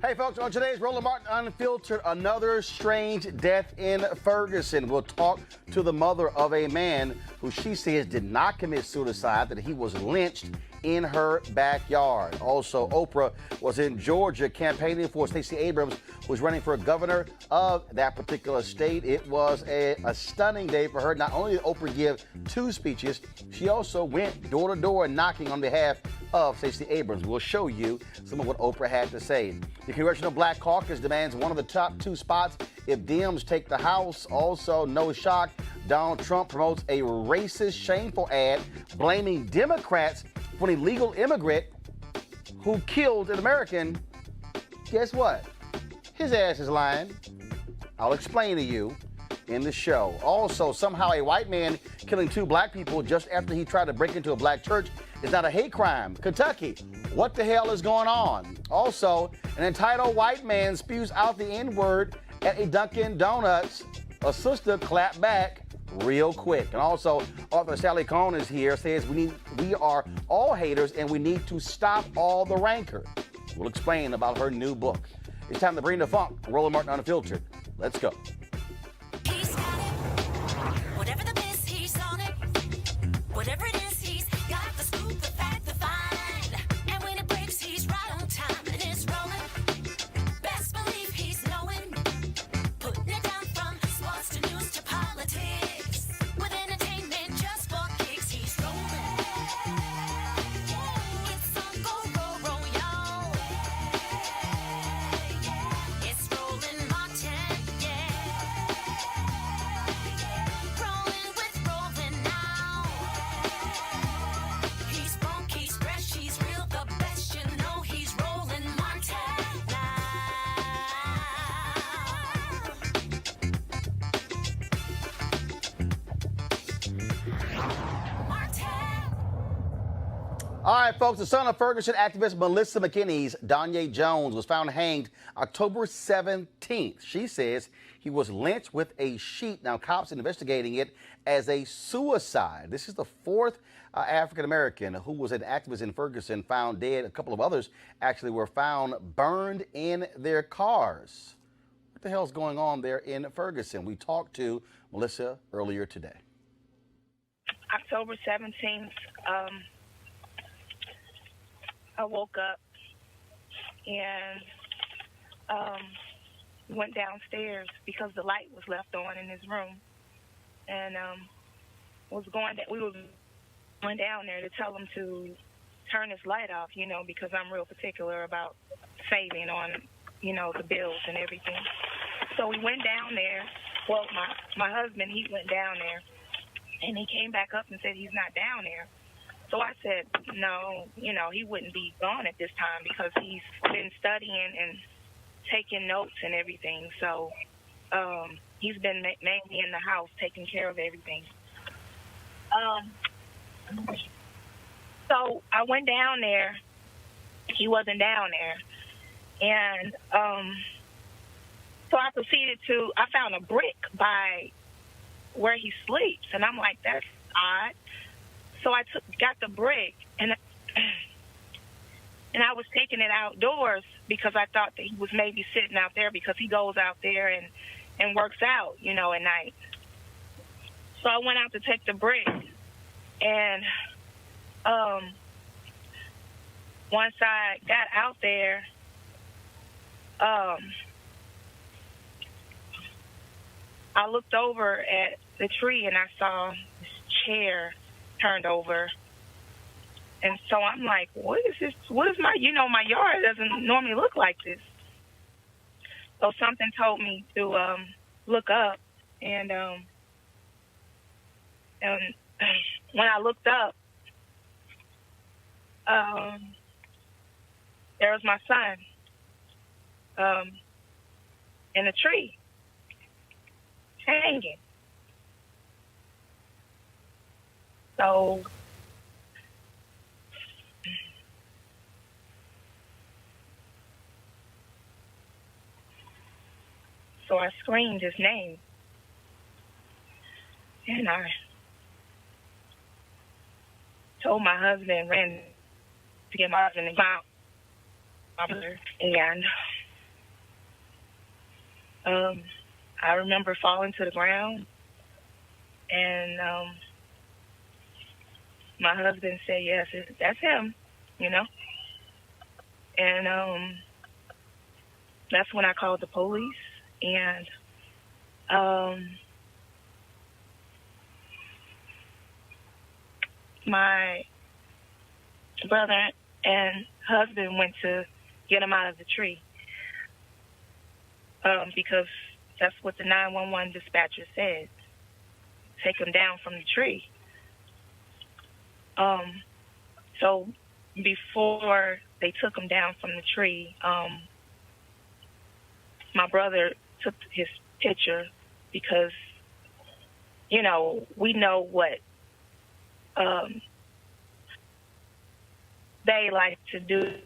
Hey folks, on today's Roland Martin Unfiltered, another strange death in Ferguson. We'll talk to the mother of a man who she says did not commit suicide, that he was lynched in her backyard. Also, Oprah was in Georgia campaigning for Stacey Abrams, who's running for governor of that particular state. It was a stunning day for her. Not only did Oprah give 2 speeches, she also went door to door knocking on behalf of Stacey Abrams. We'll show you some of what Oprah had to say. The Congressional Black Caucus demands one of the top 2 spots if Dems take the House. Also, no shock, Donald Trump promotes a racist, shameful ad blaming Democrats for an illegal immigrant who killed an American. Guess what? His ass is lying. I'll explain to you in the show. Also, somehow a white man killing 2 black people just after he tried to break into a black church is not a hate crime. Kentucky, what the hell is going on? Also, an entitled white man spews out the N-word at a Dunkin' Donuts. A sister clapped back real quick. And also, author Sally Cohn is here, says we are all haters and we need to stop all the rancor. We'll explain about her new book. It's time to bring the funk. Roland Martin Unfiltered. Let's go. Whatever it is, he's got the scoop, the fact, the find. And when it breaks, he's right on time and it's rolling. Best believe he's knowing. Putting it down from sports to news to politics. With entertainment just for kicks, he's rolling. It's on go, roll, y'all. It's Roland Martin, yeah. Rolling with Roland now. He's funky, he's fresh, he's real, the best, you know he's Roland Martin now. Martin. All right, folks, the son of Ferguson activist Melissa McKinney's Danye Jones was found hanged October 17th. She says he was lynched with a sheet. Now, cops are investigating it as a suicide. This is the fourth African-American who was an activist in Ferguson found dead. A couple of others actually were found burned in their cars. What the hell's going on there in Ferguson? We talked to Melissa earlier today. October 17th, I woke up and went downstairs because the light was left on in his room, and we were going down there to tell him to turn his light off, you know, because I'm real particular about saving on, you know, the bills and everything. So we went down there. Well, my husband, he went down there, and he came back up and said he's not down there. So I said, no, you know, he wouldn't be gone at this time because he's been studying and taking notes and everything. So he's been mainly in the house taking care of everything. So I went down there. He wasn't down there. And so I proceeded I found a brick by where he sleeps. And I'm like, that's odd. So I got the brick, and I was taking it outdoors because I thought that he was maybe sitting out there because he goes out there and works out, you know, at night. So I went out to take the brick, and once I got out there, I looked over at the tree, and I saw this chair turned over. And so I'm like, what is this? What is my yard doesn't normally look like this. So something told me to look up, and when I looked up, there was my son in a tree, hanging. So I screamed his name, and I told my husband, ran to get my husband out, and I remember falling to the ground, and my husband said, yes, that's him, you know. And that's when I called the police. And my brother and husband went to get him out of the tree because that's what the 911 dispatcher said. Take him down from the tree. So before they took him down from the tree, my brother took his picture because, you know, we know what they like to do,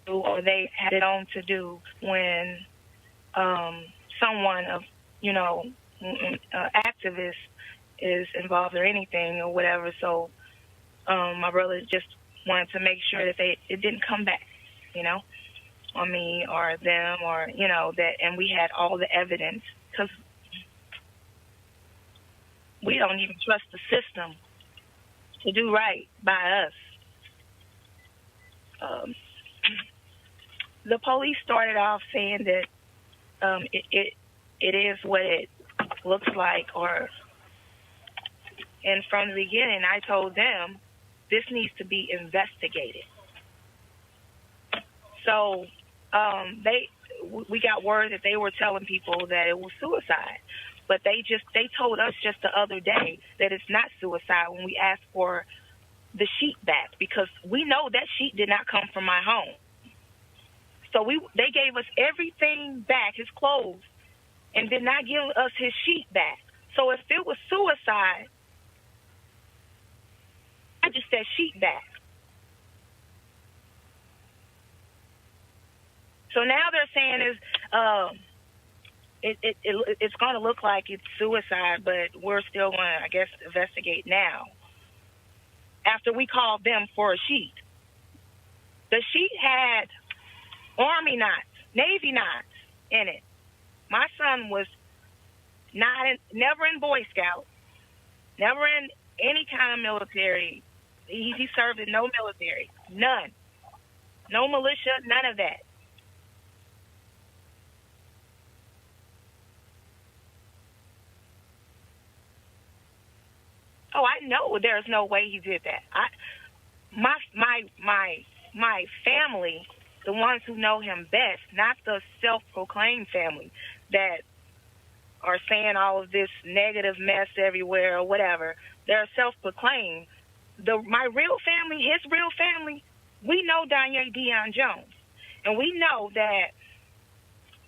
or they had it on to do when someone of, you know, activist is involved or anything or whatever. So my brother just wanted to make sure that it didn't come back, you know, on me or them, or, you know, that, and we had all the evidence because we don't even trust the system. to do right by us. The police started off saying that it is what it looks like, and from the beginning I told them this needs to be investigated. So we got word that they were telling people that it was suicide, but they told us just the other day that it's not suicide when we asked for the sheet back, because we know that sheet did not come from my home. So they gave us everything back, his clothes, and did not give us his sheet back. So if it was suicide, I just said sheet back. So now they're saying it's going to look like it's suicide, but we're still going to, I guess, investigate now. After we called them for a sheet, the sheet had Army knots, Navy knots in it. My son was never in Boy Scout, never in any kind of military. He served in no military, none, no militia, none of that. Oh, I know there's no way he did that. My family, the ones who know him best, not the self-proclaimed family that are saying all of this negative mess everywhere or whatever. They're self-proclaimed. My real family, his real family, we know Danye Deion Jones. And we know that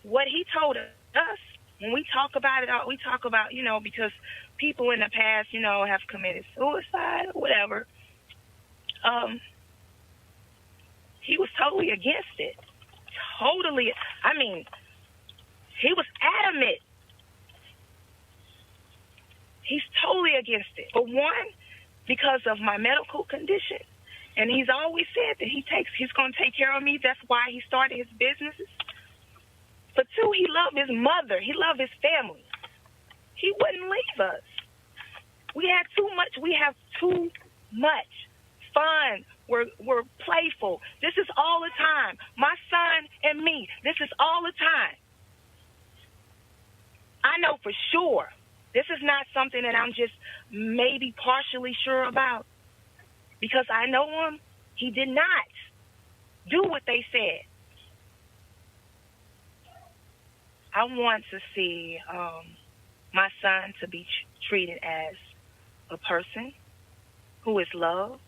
what he told us, when we talk about it, we talk about, because people in the past, have committed suicide or whatever. He was totally against it. Totally. I mean, he was adamant. He's totally against it. For one, because of my medical condition. And he's always said that he's going to take care of me. That's why he started his businesses. For two, he loved his mother. He loved his family. He wouldn't leave us. We have too much fun. We're playful. This is all the time. My son and me, this is all the time. I know for sure. This is not something that I'm just maybe partially sure about, because I know him. He did not do what they said. I want to see my son to be treated as a person who is loved,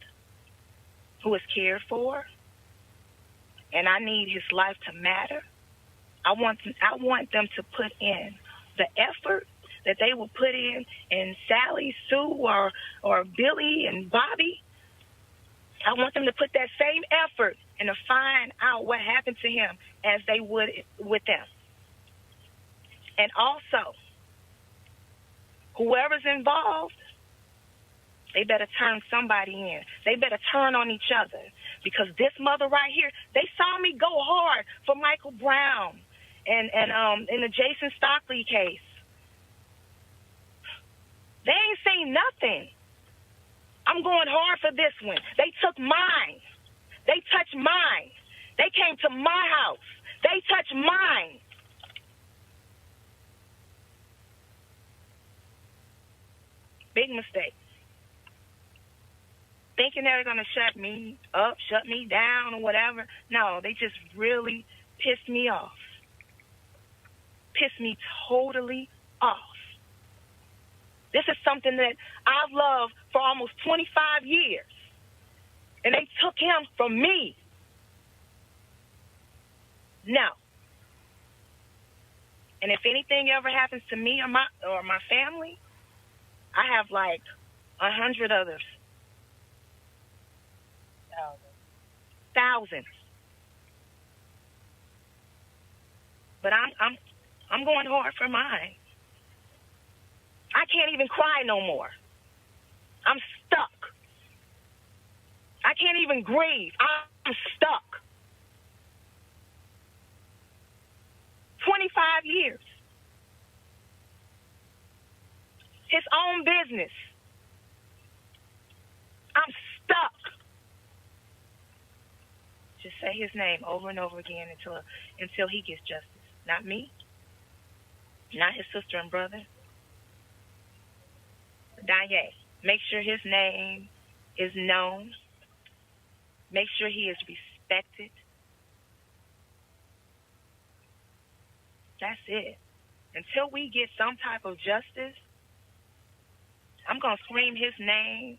who is cared for, and I need his life to matter. I want them to put in the effort that they will put in Sally, Sue, or Billy and Bobby. I want them to put that same effort and to find out what happened to him as they would with them. And also, whoever's involved, they better turn somebody in. They better turn on each other, because this mother right here, they saw me go hard for Michael Brown and in the Jason Stockley case. They ain't saying nothing. I'm going hard for this one. They took mine. They touched mine. They came to my house. They touched mine. Big mistake. Thinking they're going to shut me up, shut me down, or whatever. No, they just really pissed me off. Pissed me totally off. This is something that I've loved for almost 25 years. And they took him from me. No. And if anything ever happens to me or my family, I have like 100 others. Thousands. But I'm going hard for mine. I can't even cry no more. I'm stuck. I can't even grieve. I'm stuck. 25 years. His own business. Just say his name over and over again until he gets justice. Not me, not his sister and brother. Danye, make sure his name is known. Make sure he is respected. That's it. Until we get some type of justice, I'm going to scream his name,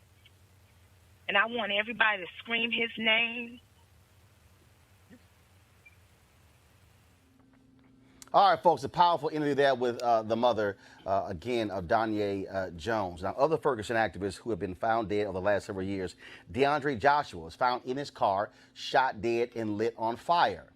and I want everybody to scream his name. All right, folks, a powerful interview there with the mother, again, of Danye Jones. Now, other Ferguson activists who have been found dead over the last several years, DeAndre Joshua was found in his car, shot dead and lit on fire.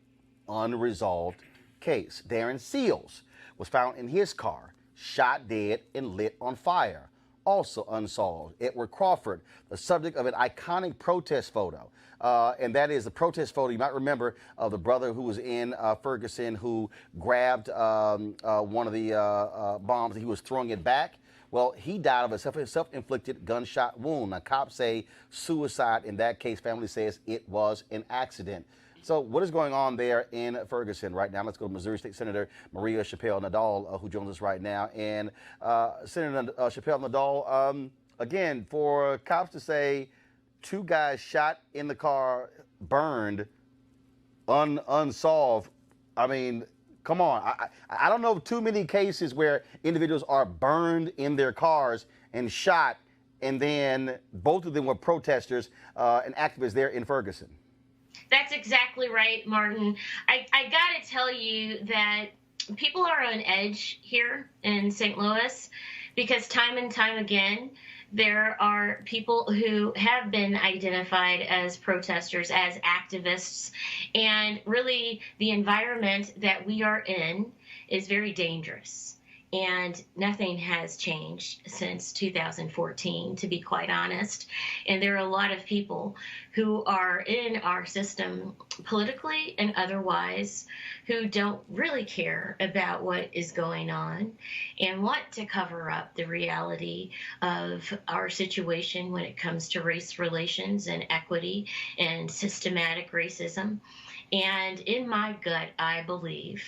Unresolved case. Darren Seals was found in his car, shot dead and lit on fire. Also unsolved. Edward Crawford, the subject of an iconic protest photo. And that is the protest photo, you might remember, of the brother who was in Ferguson who grabbed one of the bombs and he was throwing it back. Well, he died of a self-inflicted gunshot wound. Now, cops say suicide. In that case, family says it was an accident. So what is going on there in Ferguson right now? Let's go to Missouri State Senator Maria Chappelle Nadal, who joins us right now. And Senator Chappelle Nadal, again, for cops to say 2 guys shot in the car, burned, unsolved, I mean, come on. I don't know of too many cases where individuals are burned in their cars and shot, and then both of them were protesters and activists there in Ferguson. That's exactly right, Martin. I got to tell you that people are on edge here in St. Louis because time and time again, there are people who have been identified as protesters, as activists, and really the environment that we are in is very dangerous. And nothing has changed since 2014, to be quite honest. And there are a lot of people who are in our system politically and otherwise who don't really care about what is going on and want to cover up the reality of our situation when it comes to race relations and equity and systematic racism. And in my gut, I believe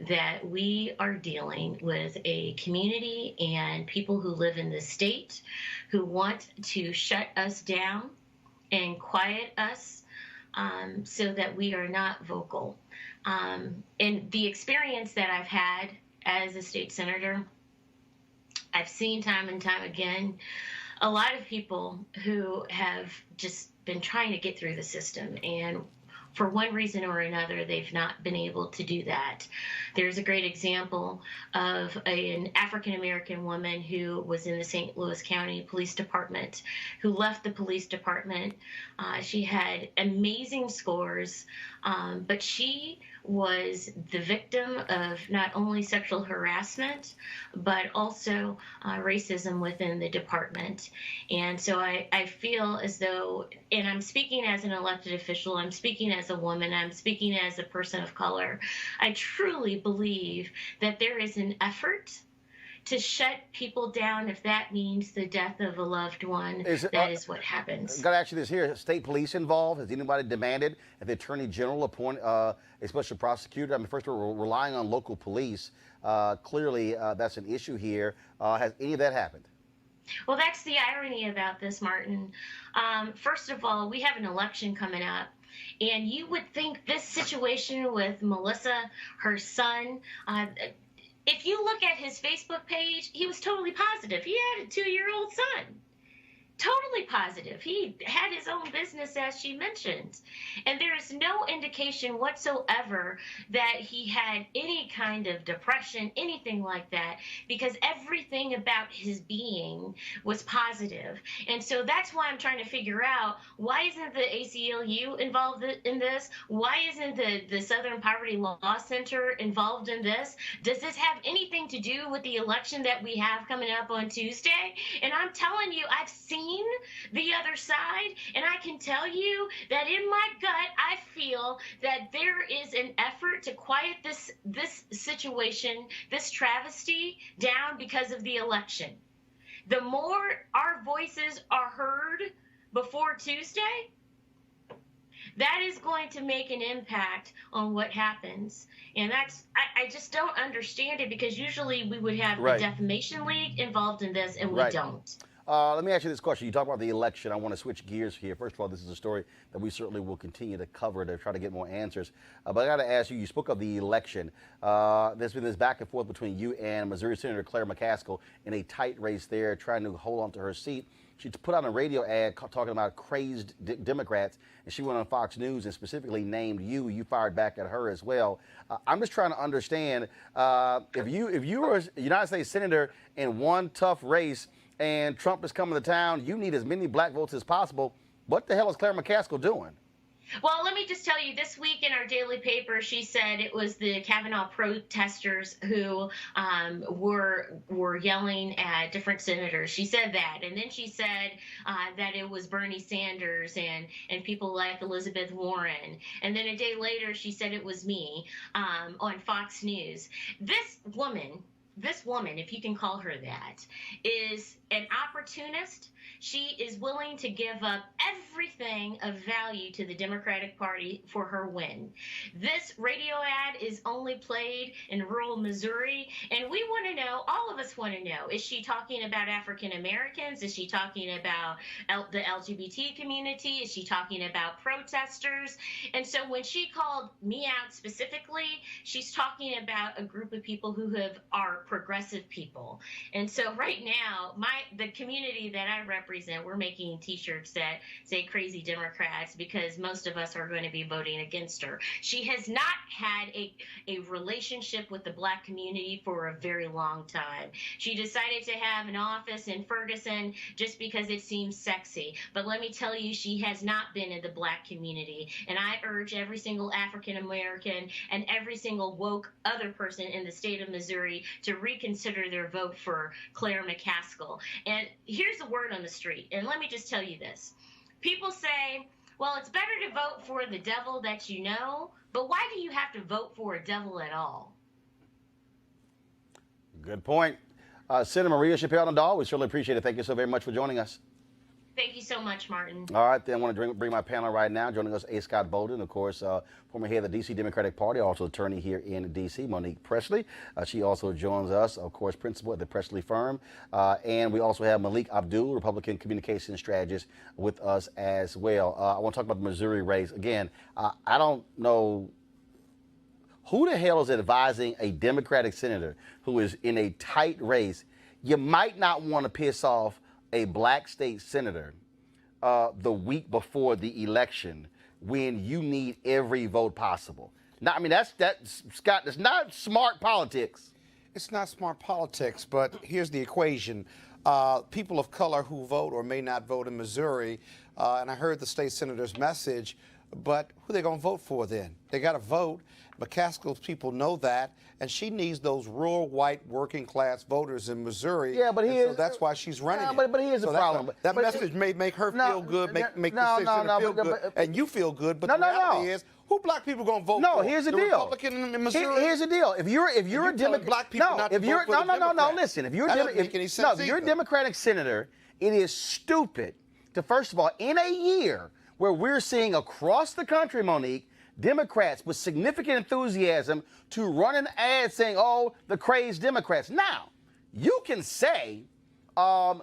that we are dealing with a community and people who live in the state who want to shut us down and quiet us so that we are not vocal. And the experience that I've had as a state senator, I've seen time and time again a lot of people who have just been trying to get through the system, and for one reason or another, they've not been able to do that. There's a great example of an African-American woman who was in the St. Louis County Police Department, who left the police department. She had amazing scores, but she was the victim of not only sexual harassment, but also racism within the department. And so I feel as though, and I'm speaking as an elected official, I'm speaking as a woman, I'm speaking as a person of color, I truly believe that there is an effort to shut people down if that means the death of a loved one. That is what happens. I've got to ask you this here. State police involved? Has anybody demanded that the Attorney General appoint a special prosecutor? I mean, first we're relying on local police. Clearly, that's an issue here. Has any of that happened? Well, that's the irony about this, Martin. First of all, we have an election coming up. And you would think this situation with Melissa, her son, if you look at his Facebook page, he was totally positive. He had a 2-year-old son. Totally positive. He had his own business, as she mentioned. And there is no indication whatsoever that he had any kind of depression, anything like that, because everything about his being was positive. And so that's why I'm trying to figure out, why isn't the ACLU involved in this? Why isn't the Southern Poverty Law Center involved in this? Does this have anything to do with the election that we have coming up on Tuesday? And I'm telling you, I've seen the other side, and I can tell you that in my gut, I feel that there is an effort to quiet this situation, this travesty down because of the election. The more our voices are heard before Tuesday, that is going to make an impact on what happens. And that's, I just don't understand it, because usually we would have Right. the Defamation League involved in this, and we Right. don't. Let me ask you this question. You talk about the election. I want to switch gears here. First of all, this is a story that we certainly will continue to cover to try to get more answers. But I got to ask you, you spoke of the election. There's been this back and forth between you and Missouri Senator Claire McCaskill in a tight race there, trying to hold on to her seat. She put out a radio ad talking about crazed Democrats, and she went on Fox News and specifically named you. You fired back at her as well. I'm just trying to understand, if you were a United States Senator in one tough race, and Trump is coming to town, you need as many black votes as possible. What the hell is Claire McCaskill doing? Well, let me just tell you, this week in our daily paper, she said it was the Kavanaugh protesters who were yelling at different senators. She said that. And then she said that it was Bernie Sanders and people like Elizabeth Warren. And then a day later, she said it was me on Fox News. This woman, if you can call her that, is an opportunist. She is willing to give up everything of value to the Democratic Party for her win. This radio ad is only played in rural Missouri, and we want to know, all of us want to know, is she talking about African Americans? Is she talking about the LGBT community? Is she talking about protesters? And so when she called me out specifically, she's talking about a group of people who are progressive people. And so right now, the community that I represent, we're making T-shirts that say "Crazy Democrats" because most of us are going to be voting against her. She has not had a relationship with the black community for a very long time. She decided to have an office in Ferguson just because it seems sexy. But let me tell you, she has not been in the black community. And I urge every single African American and every single woke other person in the state of Missouri to reconsider their vote for Claire McCaskill. And here's the word on the street. And let me just tell you this. People say, well, it's better to vote for the devil that you know, but why do you have to vote for a devil at all? Good point. Senator Maria Chappelle-Nadal, we certainly appreciate it. Thank you so very much for joining us. Thank you so much, Martin. All right, then I want to bring my panel right now. Joining us, A. Scott Bolden, of course, former head of the D.C. Democratic Party, also attorney here in D.C., Monique Presley. She also joins us, of course, principal at the Presley firm. And we also have Malik Abdul, Republican communications strategist, with us as well. I want to talk about the Missouri race. Again, I don't know who the hell is advising a Democratic senator who is in a tight race. You might not want to piss off a black state senator the week before the election when you need every vote possible. Now, I mean, Scott, that's not smart politics. It's not smart politics, but here's the equation. People of color who vote or may not vote in Missouri, and I heard the state senator's message, but who are they going to vote for then? They got to vote. McCaskill's people know that, and she needs those rural white working class voters in Missouri. Yeah, but so that's why she's running. Yeah, but here's the problem. That message may make her feel good, make the state senator feel good, and you feel good. But the reality is, who black people gonna vote for? No, here's the deal. Republican in Missouri. Here's the deal. If you're a Democrat, black people not to vote for the Democrat. Listen. If you're if you're a Democratic senator, it is stupid to, first of all, in a year where we're seeing across the country, Monique, Democrats with significant enthusiasm to run an ad saying, "Oh, the crazed Democrats." Now, you can say,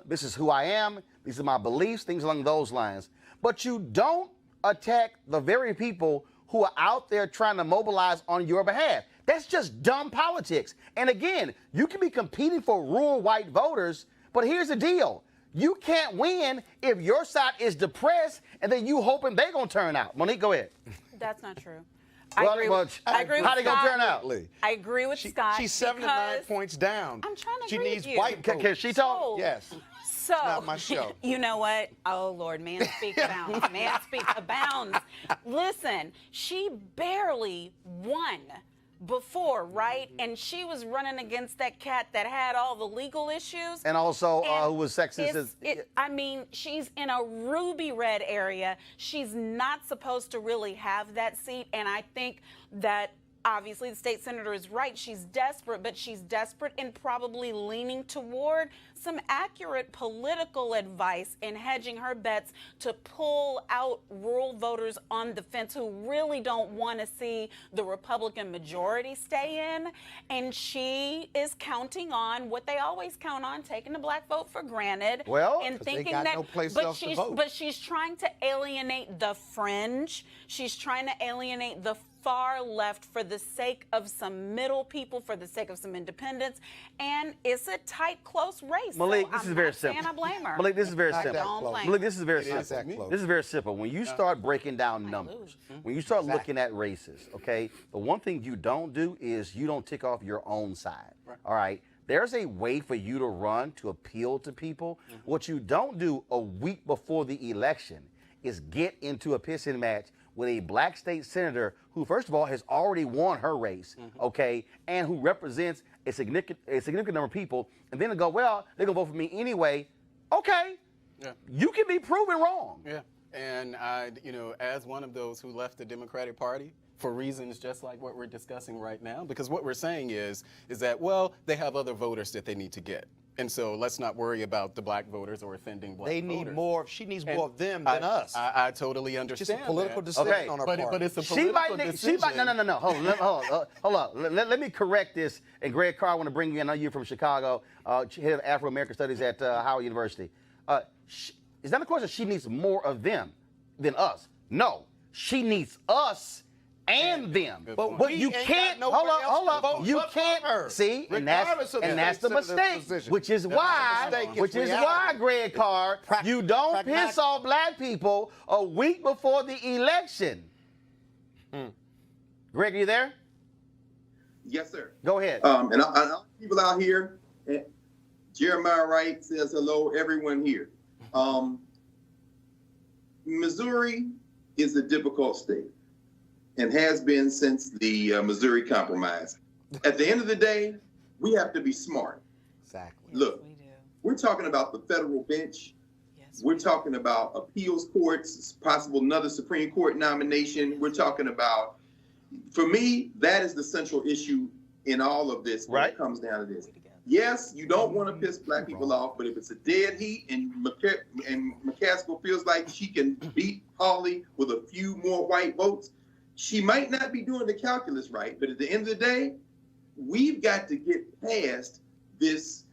"This is who I am. These are my beliefs," things along those lines, but you don't attack the very people who are out there trying to mobilize on your behalf. That's just dumb politics. And again, you can be competing for rural white voters, but here's the deal. You can't win if your side is depressed and then you hoping they're going to turn out. Monique, go ahead. That's not true. Well, I agree with how they going to turn out? I agree with Scott. She's 7 to 9 points down. I'm trying to She agree needs with you. white votes. Can she talk? Yes. So, not my show. You know what? Oh, Lord, man speak abounds. Man speak abounds. Listen, she barely won before, right? And she was running against that cat that had all the legal issues. And also who was sexist. I mean, she's in a ruby red area. She's not supposed to really have that seat. And I think that obviously the state senator is right. She's desperate, but she's desperate and probably leaning toward some accurate political advice and hedging her bets to pull out rural voters on the fence who really don't want to see the Republican majority stay in. And she is counting on what they always count on, taking the black vote for granted. Well, and 'cause they thinking got that no place but else to she's vote. but she's trying to alienate the fringe. She's trying to alienate the far left for the sake of some middle people, for the sake of some independents, and it's a tight, close race. Malik, so this I'm is very not saying simple. I blame her. Malik, this is very Not that simple. Don't close. blame Malik, this is very It is simple. that close. This is very simple. When you start breaking down numbers, lose. when you start Exactly. looking at races, okay, the one thing you don't do is you don't tick off your own side. All right? There's a way for you to run to appeal to people. What you don't do a week before the election is get into a pissing match with a black state senator who, first of all, has already won her race, okay, and who represents a significant number of people, and then to go, well, they're gonna vote for me anyway. Okay, Yeah. you can be proven wrong. Yeah. And I, as one of those who left the Democratic Party for reasons just like what we're discussing right now, because what we're saying is that, well, they have other voters that they need to get. And so let's not worry about the black voters or offending black They voters. need more. She needs And more of them than us. I totally Just understand a political that. decision Okay. on her But, part. but it's a She political might, decision. no. Hold on. Let me correct this. And Greg Carr, I want to bring you in. I know you're from Chicago, head of Afro-American Studies at Howard University. Is that a question? She needs more of them than us. No, she needs us and them. Good But point. But we you ain't can't. got Hold nowhere else to up. vote You but for can't her, see, and regardless of that's the state senator's mistake. position. Which is That's why, the mistake. which It's is why, reality. Greg Carr, you don't pragmatic. piss off black people a week before the election. Greg, are you there? Yes, sir. Go ahead. And all people out here, Jeremiah Wright says hello, everyone here. Missouri is a difficult state and has been since the Missouri Compromise. At the end of the day, we have to be smart. Exactly. Look, We do. we're talking about the federal bench. Yes, We're talking about appeals courts, possible another Supreme Court nomination. We're talking about, for me, that is the central issue in all of this when Right. it comes down to this. Yes, you don't want to piss black people off, but if it's a dead heat and McCaskill feels like she can beat Hawley with a few more white votes, she might not be doing the calculus right. But at the end of the day, we've got to get past this.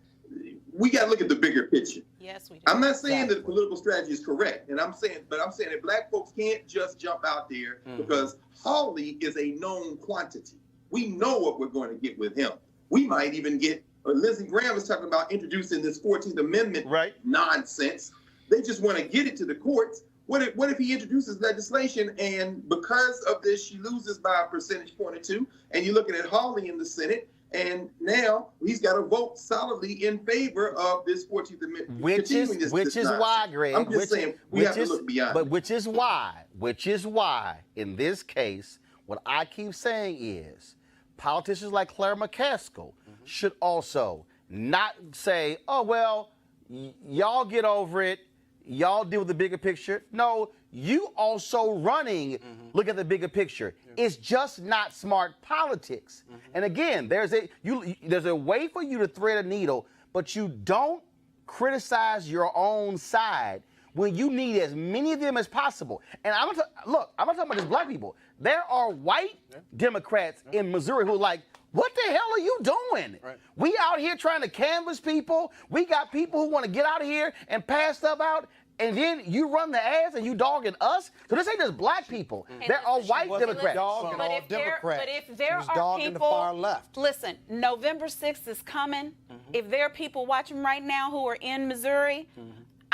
We got to look at the bigger picture. Yes, we do. I'm not saying that the political strategy is correct, and I'm saying that black folks can't just jump out there because Hawley is a known quantity. We know what we're going to get with him. We might even get. Lindsey Graham was talking about introducing this 14th Amendment nonsense. They just want to get it to the courts. What if he introduces legislation and because of this she loses by a percentage point or two? And you're looking at Hawley in the Senate, and now he's got to vote solidly in favor of this 14th Amendment. Which is why, Greg. I'm just saying we have to look beyond. But which is why, in this case, what I keep saying is, politicians like Claire McCaskill should also not say, "Oh well, y'all get over it. Y'all deal with the bigger picture." No, you also running. Look at the bigger picture. It's just not smart politics. And again, there's a way for you to thread a needle, but you don't criticize your own side when you need as many of them as possible. And I'm not talking about just black people. There are white Democrats in Missouri who are like, what the hell are you doing? Right. We out here trying to canvass people. We got people who want to get out of here and pass stuff out. And then you run the ads and you dogging us? So this ain't just black people. There are white Democrats. Dogging But all if there- Democrats. but if She there was are dogging people, the far left. Listen, November 6th is coming. If there are people watching right now who are in Missouri,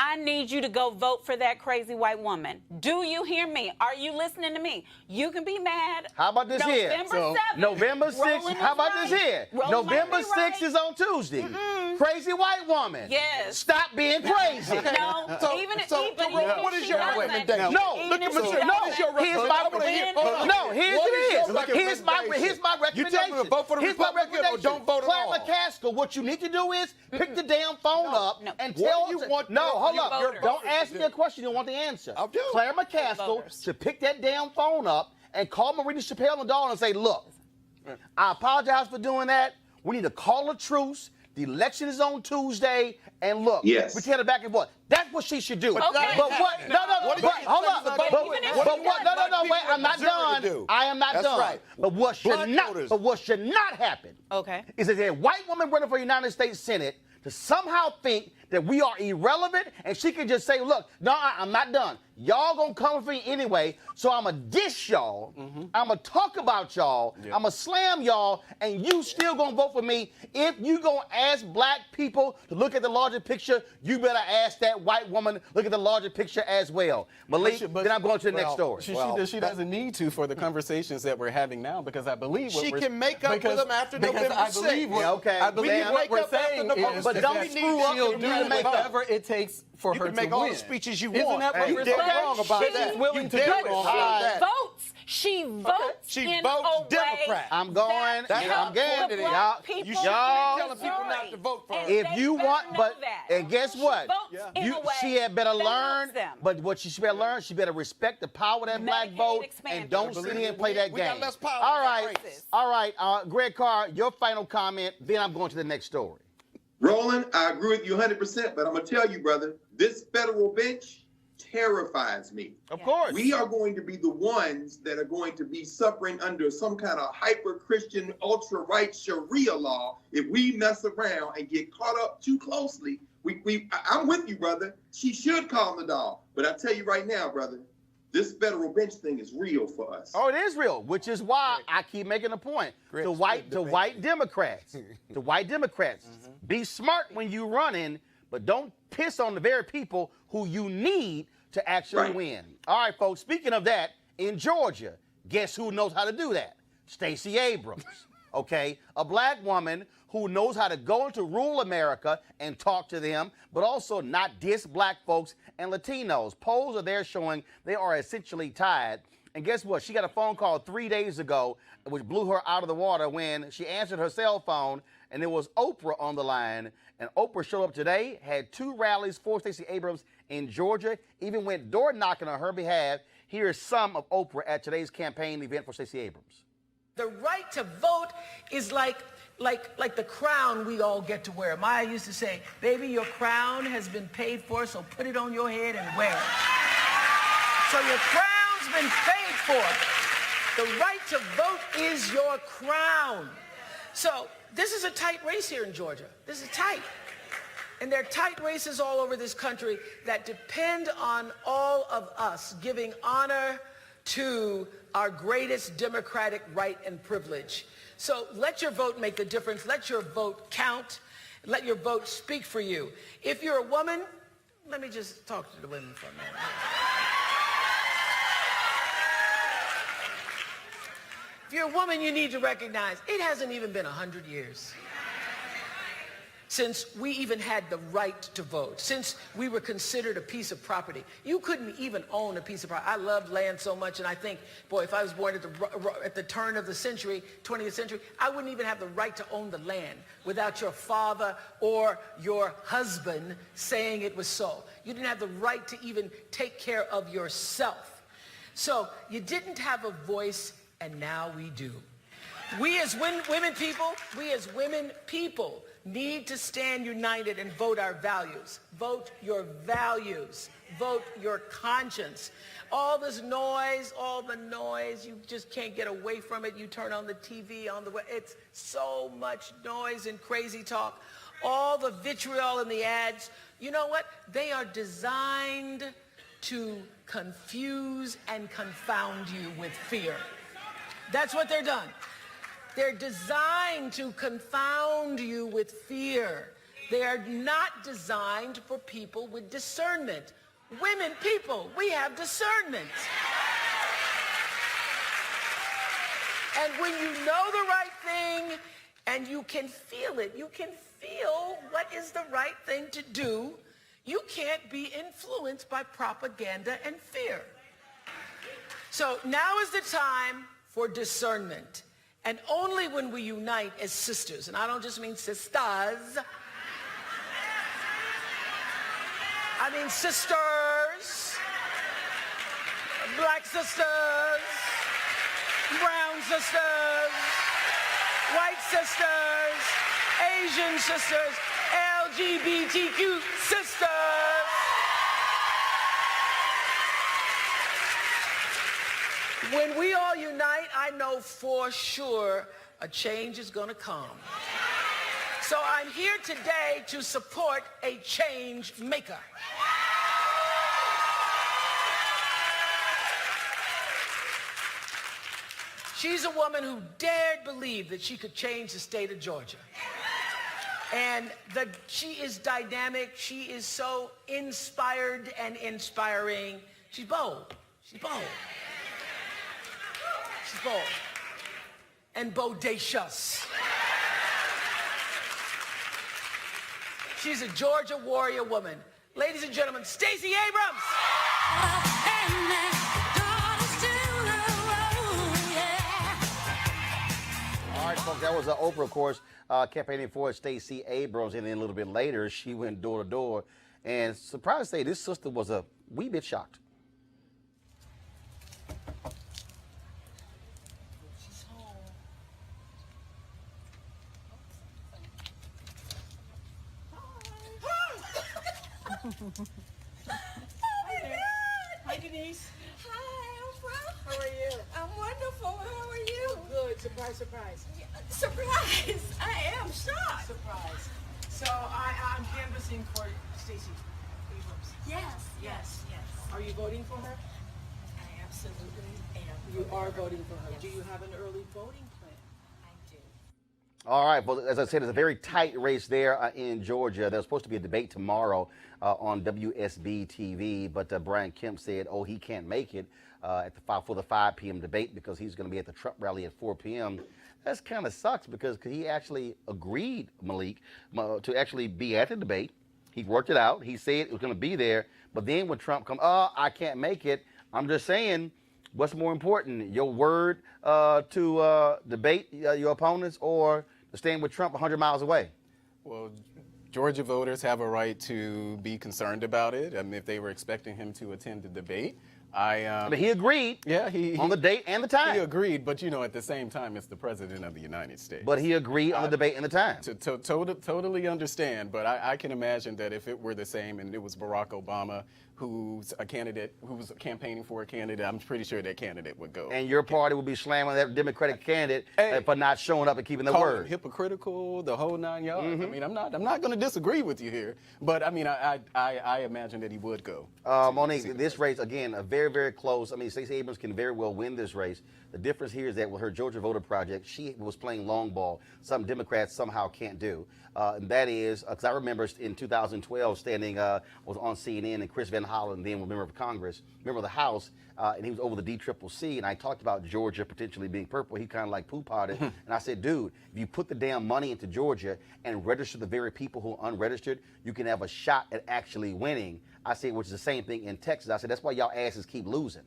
I need you to go vote for that crazy white woman. Do you hear me? Are you listening to me? You can be mad. How about this here? November So, 7th. November 6th. Roland How is about right. this here? Roland November might be 6th is on Tuesday. Crazy white woman. Yes. Stop being crazy. No, So- even so, even Roland, if what is she your doesn't, recommendation? No, even look if at she Missouri. No, doesn't, here's I wanna hear- hold on. No, here's What is your it is. Here's my recommendation? You tell me to vote for the Here's my Republican or recommendation. don't vote at Claire all? McCaskill, what you need to do is pick the damn phone up no. and What tell do you us- want No, your- hold your up. voters Don't to ask do? me a question you don't want the answer. I'll do. Claire McCaskill voters. should pick that damn phone up and call Marita Chappelle and Dawn and say, look, I apologize for doing that. We need to call a truce. The election is on Tuesday, and look, Yes. we tell it back and forth. That's what she should do. Okay. But what? No, What do but you hold think on. about But that? what? Even if But she what? does, No, what wait. people I'm not in Missouri done. do. I am not That's done. right. But what should Black not? voters. But what should not happen? Okay. Is that a white woman running for United States Senate to somehow think that we are irrelevant and she can just say, look, no, I'm not done. Y'all gonna come for me anyway, so I'ma dish y'all, I'ma talk about y'all, I'ma slam y'all, and you still gonna vote for me. If you gonna ask black people to look at the larger picture, you better ask that white woman look at the larger picture as well. Malik, But then I'm going to the next well, story. She doesn't need to for the conversations that we're having now, because I believe what She we're, can make up with because- them after because November I believe 6th. what, Yeah, okay. I believe Ma'am. what we're Make up after saying November is, But is don't that screw up she'll and do try to make up. whatever it takes for You her can to make all win. the speeches you Isn't want. that what You we're dead saying? wrong about She's that. willing You to dead do wrong it. about that. She votes She in votes a way Democrat. I'm going. that Yeah, helps I'm getting the it. black Y'all- people You shouldn't y'all- be telling people not to vote for her. And If they you better want, know but that. and guess She what? votes in a way She had better that learn. helps them. But what she better learn, she better respect the power of that black Medicaid vote expansion. and don't sit here and play that We got game. less power All in that right, race. all right. Greg Carr, your final comment. Then I'm going to the next story. Roland, I agree with you 100%, but I'm going to tell you, brother, this federal bench terrifies me. Of course. We are going to be the ones that are going to be suffering under some kind of hyper-Christian, ultra-right Sharia law if we mess around and get caught up too closely. I'm with you, brother. She should calm the down. But I tell you right now, brother, this federal bench thing is real for us. Oh, it is real, which is why I keep making a point to white Democrats. To white Democrats, be smart when you running, but don't piss on the very people who you need to actually Right. win. All right, folks. Speaking of that, in Georgia, guess who knows how to do that? Stacey Abrams. Okay, a black woman who knows how to go into rural America and talk to them, but also not diss black folks and Latinos. Polls are there showing they are essentially tied. And guess what? She got a phone call 3 days ago, which blew her out of the water when she answered her cell phone, and it was Oprah on the line. And Oprah showed up today, had 2 rallies for Stacey Abrams in Georgia, even went door knocking on her behalf. Here is some of Oprah at today's campaign event for Stacey Abrams. The right to vote is like the crown we all get to wear. Maya used to say, baby, your crown has been paid for, so put it on your head and wear it. So your crown's been paid for. The right to vote is your crown. So this is a tight race here in Georgia. This is tight. And there are tight races all over this country that depend on all of us giving honor to our greatest democratic right and privilege. So let your vote make a difference. Let your vote count. Let your vote speak for you. If you're a woman, let me just talk to the women for a minute. If you're a woman, you need to recognize it hasn't even been 100 years since we even had the right to vote, since we were considered a piece of property. You couldn't even own a piece of property. I loved land so much, and I think, boy, if I was born at the turn of the century, 20th century, I wouldn't even have the right to own the land without your father or your husband saying it was so. You didn't have the right to even take care of yourself. So you didn't have a voice, and now we do. We as women people need to stand united and vote our values. Vote your values. Vote your conscience. All this noise, all the noise, you just can't get away from it. You turn on the TV, it's so much noise and crazy talk. All the vitriol in the ads, you know what? They are designed to confuse and confound you with fear. That's what they're done. They're designed to confound you with fear. They are not designed for people with discernment. Women, people, we have discernment. And when you know the right thing and you can feel it, you can feel what is the right thing to do, you can't be influenced by propaganda and fear. So now is the time for discernment. And only when we unite as sisters, and I don't just mean sisters, I mean sisters, black sisters, brown sisters, white sisters, Asian sisters, LGBTQ sisters. When we all unite, I know for sure a change is going to come. So I'm here today to support a change maker. She's a woman who dared believe that she could change the state of Georgia. And she is dynamic. She is so inspired and inspiring. She's bold. She's bold. She's bold. And bodacious. She's a Georgia warrior woman. Ladies and gentlemen, Stacey Abrams. All right, folks, that was Oprah, of course, campaigning for Stacey Abrams. And then a little bit later, she went door to door. And surprised to say, this sister was a wee bit shocked. Hi, Denise. Hi, Oprah. How are you? I'm wonderful. How are you? Good. Surprise, surprise. Surprise! I am shocked. Surprise. So I'm canvassing for Stacey Abrams. Yes. Are you voting for her? I absolutely am. You are voting for her. Yes. Do you have an early voting plan? I do. All right. Well, as I said, it's a very tight race there in Georgia. There's supposed to be a debate tomorrow on WSB TV, but Brian Kemp said, oh, he can't make it for the 5 p.m. debate because he's going to be at the Trump rally at 4 p.m. That's kind of sucks because he actually agreed, Malik, to actually be at the debate. He worked it out. He said it was going to be there. But then when Trump come, I can't make it. I'm just saying, what's more important, your word to debate your opponents or to stand with Trump 100 miles away? Well, Georgia voters have a right to be concerned about it. I mean, if they were expecting him to attend the debate, But he agreed. Yeah, he on the date and the time. He agreed, but at the same time, it's the president of the United States. But he agreed on the debate and the time. Totally understand, but I can imagine that if it were the same and it was Barack Obama who's a candidate, who was campaigning for a candidate, I'm pretty sure that candidate would go. And your party would be slamming that Democratic candidate for not showing up and keeping the Calling word. him hypocritical, the whole 9 yards. I mean, I'm not going to disagree with you here, but I mean, I imagine that he would go. Monique, this race again, very, very close. I mean, Stacey Abrams can very well win this race. The difference here is that with her Georgia Voter Project, she was playing long ball, something Democrats somehow can't do. And that is, because I remember in 2012 standing, was on CNN, and Chris Van Hollen, then was member of Congress, member of the House, and he was over the DCCC, and I talked about Georgia potentially being purple. He kind of like poo-potted, and I said, dude, if you put the damn money into Georgia and register the very people who are unregistered, you can have a shot at actually winning. I said, which is the same thing in Texas. I said, that's why y'all asses keep losing.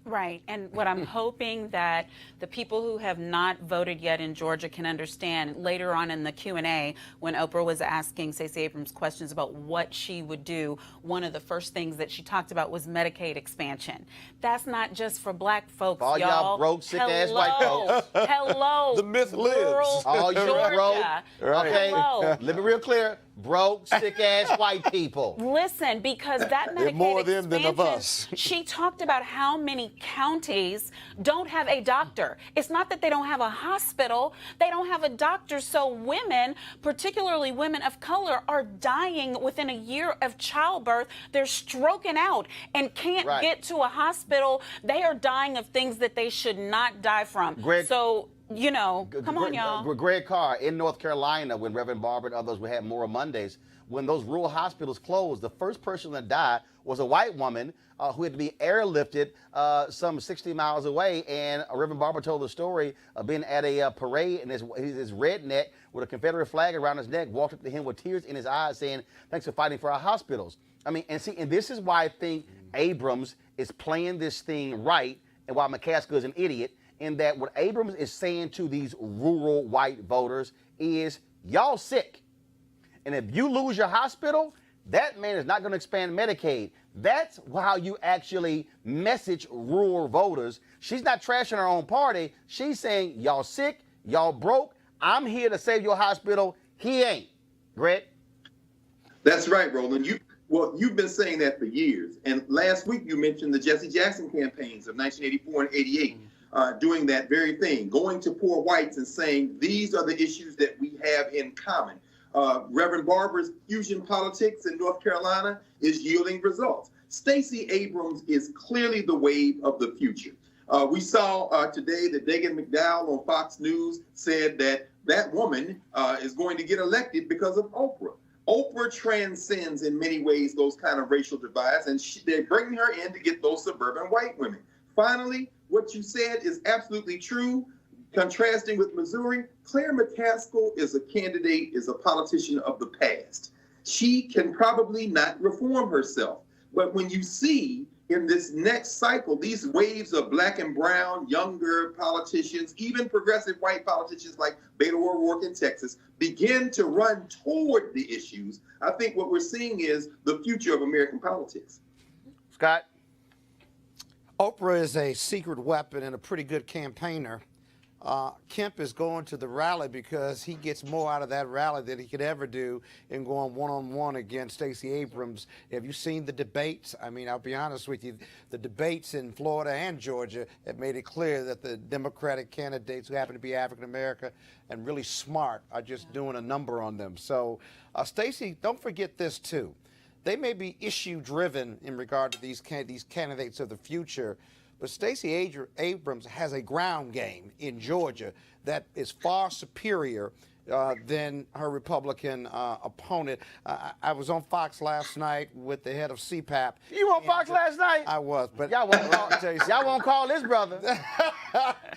Right. And what I'm hoping that the people who have not voted yet in Georgia can understand later on in the Q&A when Oprah was asking Stacey Abrams questions about what she would do, one of the first things that she talked about was Medicaid expansion. That's not just for black folks, all y'all broke, sick-ass white folks. Hello. The myth lives. All you Georgia. broke, okay, Hello. let me real clear, broke, sick-ass white people. Listen, because that Medicaid more of them than of expansion, us. she talked about how many counties don't have a doctor. It's not that they don't have a hospital, they don't have a doctor. So women, particularly women of color, are dying within a year of childbirth. They're stroking out and can't get to a hospital. They are dying of things that they should not die from. So, you know, come on, y'all. Greg Carr in North Carolina, when Reverend Barber and others would have Moral Mondays, when those rural hospitals closed, the first person that died was a white woman who had to be airlifted some 60 miles away. And Reverend Barber told the story of being at a parade, and his redneck with a Confederate flag around his neck walked up to him with tears in his eyes saying, thanks for fighting for our hospitals. I mean, and this is why I think Abrams is playing this thing right, and why McCaskill is an idiot, in that what Abrams is saying to these rural white voters is, y'all sick. And if you lose your hospital, that man is not going to expand Medicaid. That's how you actually message rural voters. She's not trashing her own party. She's saying, y'all sick, y'all broke, I'm here to save your hospital. He ain't. Greg? That's right, Roland. You've been saying that for years. And last week you mentioned the Jesse Jackson campaigns of 1984 and 88, doing that very thing, going to poor whites and saying, these are the issues that we have in common. Reverend Barber's fusion politics in North Carolina is yielding results. Stacey Abrams is clearly the wave of the future. We saw today that Dagan McDowell on Fox News said that woman is going to get elected because of Oprah. Oprah transcends in many ways those kind of racial divides, and they're bringing her in to get those suburban white women. Finally, what you said is absolutely true. Contrasting with Missouri, Claire McCaskill is a politician of the past. She can probably not reform herself. But when you see in this next cycle, these waves of black and brown, younger politicians, even progressive white politicians like Beto O'Rourke in Texas, begin to run toward the issues, I think what we're seeing is the future of American politics. Scott? Oprah is a secret weapon and a pretty good campaigner. Kemp is going to the rally because he gets more out of that rally than he could ever do in going one-on-one against Stacey Abrams. Have you seen the debates? I mean, I'll be honest with you, the debates in Florida and Georgia have made it clear that the Democratic candidates who happen to be African-American and really smart are just doing a number on them. So, Stacey, don't forget this, too. They may be issue-driven in regard to these candidates of the future, but Stacey Abrams has a ground game in Georgia that is far superior than her Republican opponent. I was on Fox last night with the head of CPAP. You on Fox last night? I was, but y'all won't call this brother.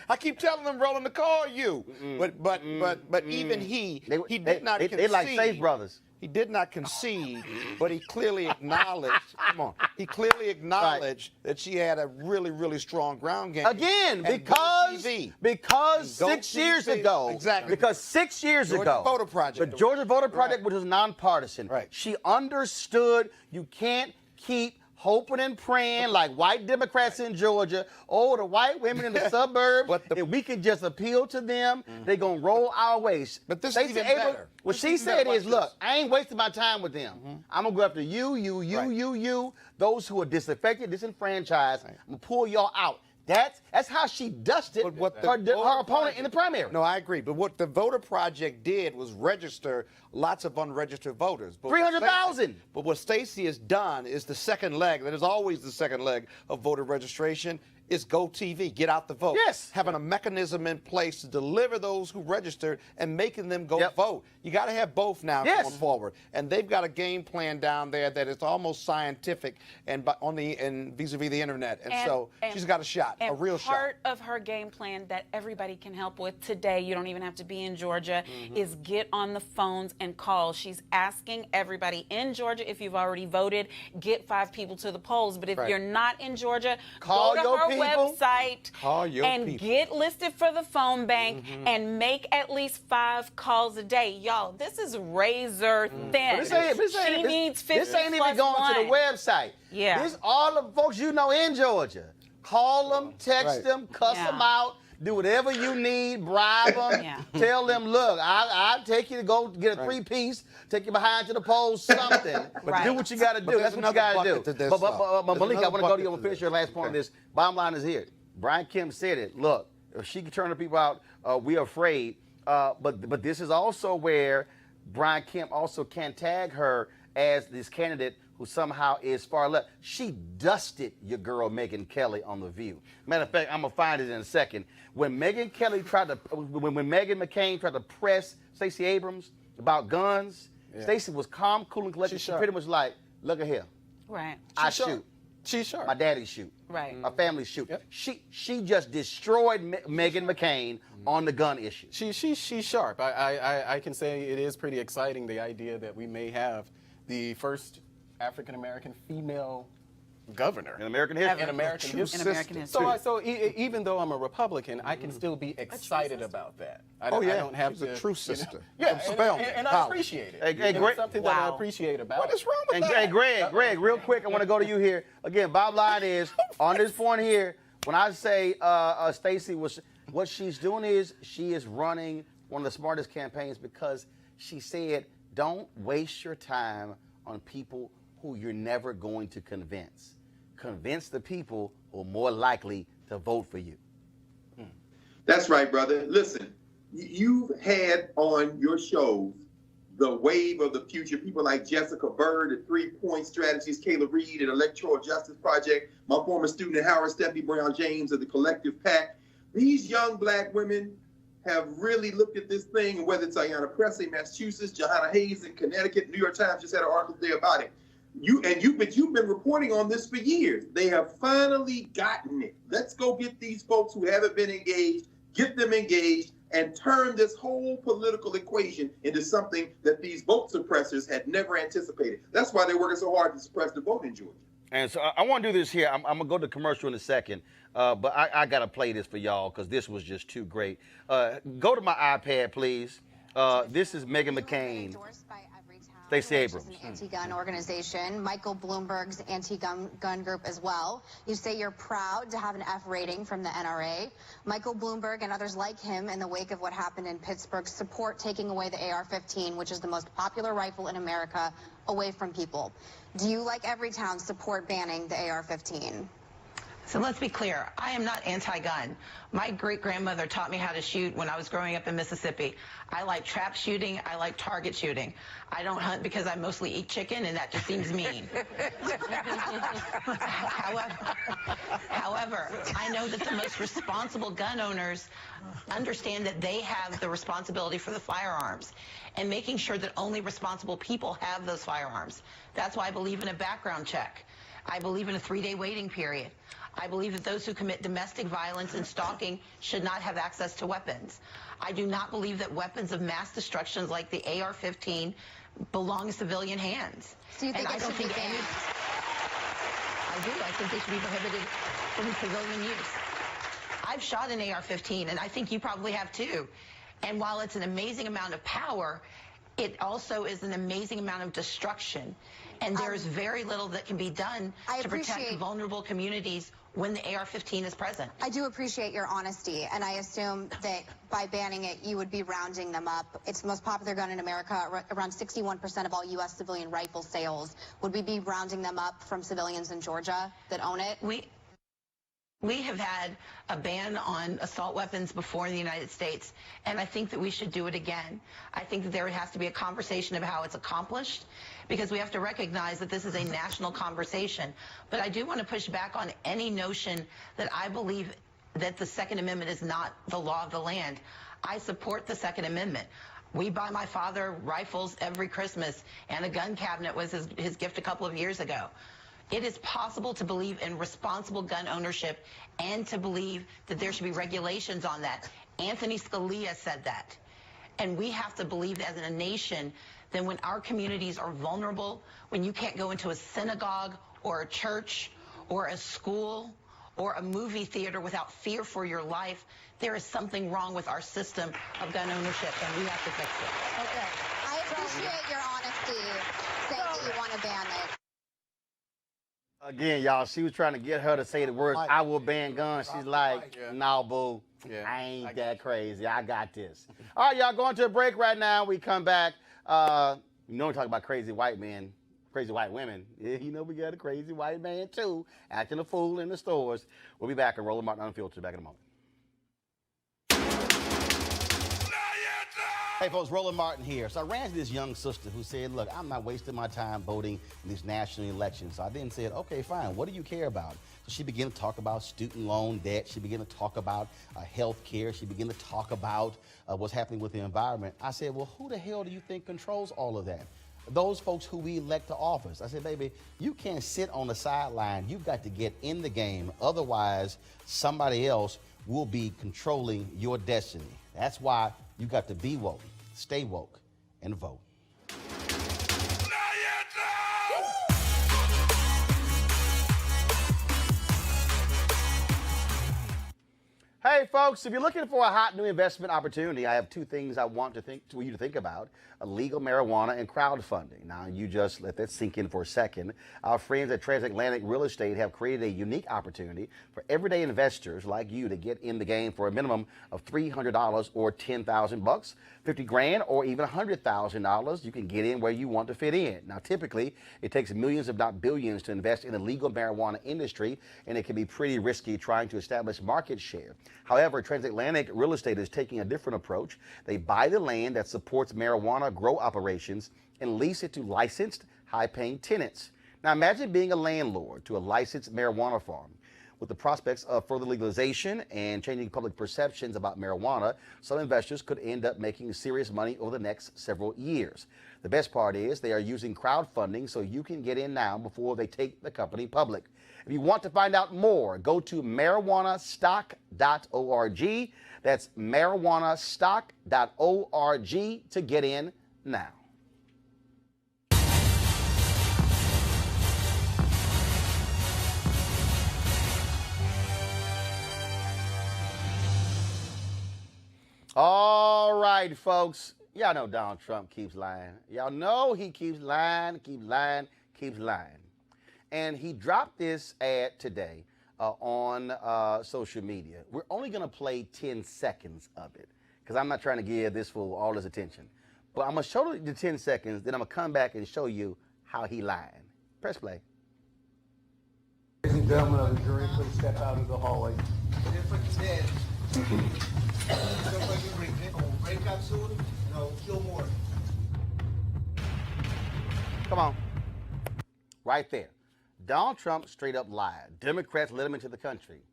I keep telling them, Roland, to call you. But even he did not concede. They like safe brothers. He did not concede, but he clearly acknowledged. Come on, he clearly acknowledged that she had a really, really strong ground game. Again, because 6 years ago, exactly. Because 6 years ago, Voter Project, the Georgia Voter Project, which was nonpartisan, right. She understood you can't keep hoping and praying like white Democrats in Georgia. Oh, the white women in the suburbs, if we can just appeal to them, they're going to roll our ways. But this is even better. What she said is, look, I ain't wasting my time with them. I'm going to go after you, those who are disaffected, disenfranchised. I'm going to pull y'all out. That's how she dusted her opponent in the primary. No, I agree. But what the Voter Project did was register lots of unregistered voters. 300,000. But what Stacey has done is the second leg, that is always the second leg of voter registration, is Go TV, get out the vote. Yes. Having a mechanism in place to deliver those who registered and making them go vote. You got to have both now going forward. And they've got a game plan down there that is almost scientific and vis-a-vis the internet. And so she's got a shot, a real shot. Part of her game plan that everybody can help with today, you don't even have to be in Georgia, is get on the phones and call. She's asking everybody in Georgia, if you've already voted, get 5 people to the polls. But if you're not in Georgia, call go to her website and get listed for the phone bank and make at least 5 calls a day. Y'all, this is razor thin. She needs 50 This ain't even going to the website. Yeah. This all the folks you know in Georgia. Call them, text them, cuss them out. Do whatever you need, bribe them, tell them, look, I'll take you to go get a 3-piece, take you behind to the polls, something. But do what you got to do. That's what you got to do. But Malik, I want to go to you and finish your last point on this. Bottom line is here. Brian Kemp said it. Look, if she can turn the people out, we're afraid. But this is also where Brian Kemp also can tag her as this candidate who somehow is far left. She dusted your girl Megyn Kelly on The View. Matter of fact, I'm gonna find it in a second. When Megyn McCain tried to press Stacey Abrams about guns, Stacey was calm, cool, and collected. She pretty much like, look at here. Right. I shoot. She's sharp. My daddy shoot. Right. My family shoot. Yep. She just destroyed Megyn McCain on the gun issue. She's sharp. I can say it is pretty exciting, the idea that we may have the first African-American female governor in American history. In American history. So even though I'm a Republican, I can still be excited about that. I don't have She's a true sister. And I appreciate it. Hey, Greg, something that I appreciate about What is wrong with that? Hey, Greg, real quick, I want to go to you here. Again, bottom line is, on this point here, when I say Stacey, what she's doing is she is running one of the smartest campaigns because she said, don't waste your time on people who you're never going to convince. Convince the people who are more likely to vote for you. That's right, brother. Listen, you've had on your shows the wave of the future, people like Jessica Bird at 3 Point Strategies, Kayla Reed at Electoral Justice Project, my former student at Howard, Stephanie Brown James at the Collective PAC. These young black women have really looked at this thing, and whether it's Ayanna Pressley, Massachusetts, Johanna Hayes in Connecticut, New York Times just had an article today about it. But you've been reporting on this for years. They have finally gotten it. Let's go get these folks who haven't been engaged, get them engaged, and turn this whole political equation into something that these vote suppressors had never anticipated. That's why they're working so hard to suppress the vote in Georgia. And so I want to do this here. I'm going to go to commercial in a second, but I got to play this for y'all because this was just too great. Go to my iPad, please. This is Meghan McCain. Stacey Abrams. An anti-gun organization, Michael Bloomberg's anti-gun group as well. You say you're proud to have an F rating from the NRA. Michael Bloomberg and others like him, in the wake of what happened in Pittsburgh, support taking away the AR-15, which is the most popular rifle in America, away from people. Do you, like Everytown, support banning the AR-15? So let's be clear, I am not anti-gun. My great-grandmother taught me how to shoot when I was growing up in Mississippi. I like trap shooting, I like target shooting. I don't hunt because I mostly eat chicken, and that just seems mean. However, I know that the most responsible gun owners understand that they have the responsibility for the firearms and making sure that only responsible people have those firearms. That's why I believe in a background check. I believe in a 3-day waiting period. I believe that those who commit domestic violence and stalking should not have access to weapons. I do not believe that weapons of mass destruction like the AR-15 belong in civilian hands. So you think and it I don't should be think banned? I do. I think they should be prohibited from civilian use. I've shot an AR-15, and I think you probably have too. And while it's an amazing amount of power, it also is an amazing amount of destruction. And there is very little that can be done to protect vulnerable communities when the AR-15 is present. I do appreciate your honesty, and I assume that by banning it, you would be rounding them up. It's the most popular gun in America. Around 61% of all U.S. civilian rifle sales. Would we be rounding them up from civilians in Georgia that own it? We have had a ban on assault weapons before in the United States, and I think that we should do it again. I think that there has to be a conversation of how it's accomplished, because we have to recognize that this is a national conversation. But I do want to push back on any notion that I believe that the Second Amendment is not the law of the land. I support the Second Amendment. We buy my father rifles every Christmas, and a gun cabinet was his gift a couple of years ago. It is possible to believe in responsible gun ownership and to believe that there should be regulations on that. Anthony Scalia said that. And we have to believe as a nation that when our communities are vulnerable, when you can't go into a synagogue or a church or a school or a movie theater without fear for your life, there is something wrong with our system of gun ownership, and we have to fix it. Okay. I appreciate your honesty saying that you want to ban it. Again, y'all, she was trying to get her to say the words, I will ban guns. She's like, no, boo, I ain't that crazy. I got this. All right, y'all, going to a break right now. We come back. We talk about crazy white men, crazy white women. Yeah, we got a crazy white man, too, acting a fool in the stores. We'll be back on Roland Martin Unfiltered back in a moment. Hey folks, Roland Martin here. So I ran to this young sister who said, look, I'm not wasting my time voting in these national elections. So I then said, okay, fine, what do you care about? So she began to talk about student loan debt. She began to talk about health care. She began to talk about what's happening with the environment. I said, well, who the hell do you think controls all of that? Those folks who we elect to office. I said, baby, you can't sit on the sideline. You've got to get in the game. Otherwise, somebody else will be controlling your destiny. That's why you got to be woke, stay woke, and vote. Hey Okay, folks, if you're looking for a hot new investment opportunity, I have two things I want you to think about: illegal marijuana and crowdfunding. Now, you just let that sink in for a second. Our friends at Transatlantic Real Estate have created a unique opportunity for everyday investors like you to get in the game for a minimum of $300 or $10,000, 50 grand, or even $100,000. You can get in where you want to fit in. Now, typically, it takes millions, if not billions, to invest in the legal marijuana industry, and it can be pretty risky trying to establish market share. However, Transatlantic Real Estate is taking a different approach. They buy the land that supports marijuana grow operations and lease it to licensed, high-paying tenants. Now, imagine being a landlord to a licensed marijuana farm. With the prospects of further legalization and changing public perceptions about marijuana, some investors could end up making serious money over the next several years. The best part is they are using crowdfunding so you can get in now before they take the company public. If you want to find out more, go to marijuanastock.org. That's marijuanastock.org to get in now. All right, folks. Y'all know Donald Trump keeps lying. Y'all know he keeps lying. And he dropped this ad today on social media. We're only going to play 10 seconds of it because I'm not trying to give this fool all his attention. But I'm going to show you the 10 seconds, then I'm going to come back and show you how he lying. Press play. Ladies and gentlemen of the jury, please step out of the hallway. Come on. Right there. Donald Trump straight up lied. Democrats let him into the country.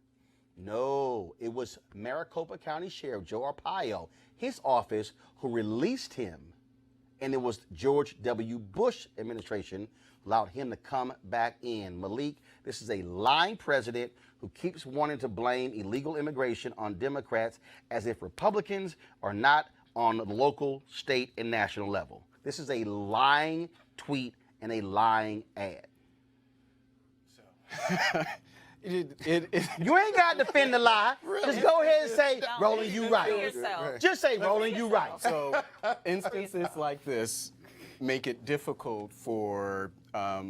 No, it was Maricopa County Sheriff Joe Arpaio, his office, who released him. And it was George W. Bush administration who allowed him to come back in. Malik, this is a lying president who keeps wanting to blame illegal immigration on Democrats as if Republicans are not on the local, state, and national level. This is a lying tweet and a lying ad. You ain't got to defend the lie. Really? Just go ahead and say, Roland, you right. Just say, Roland, you right. So instances like this make it difficult for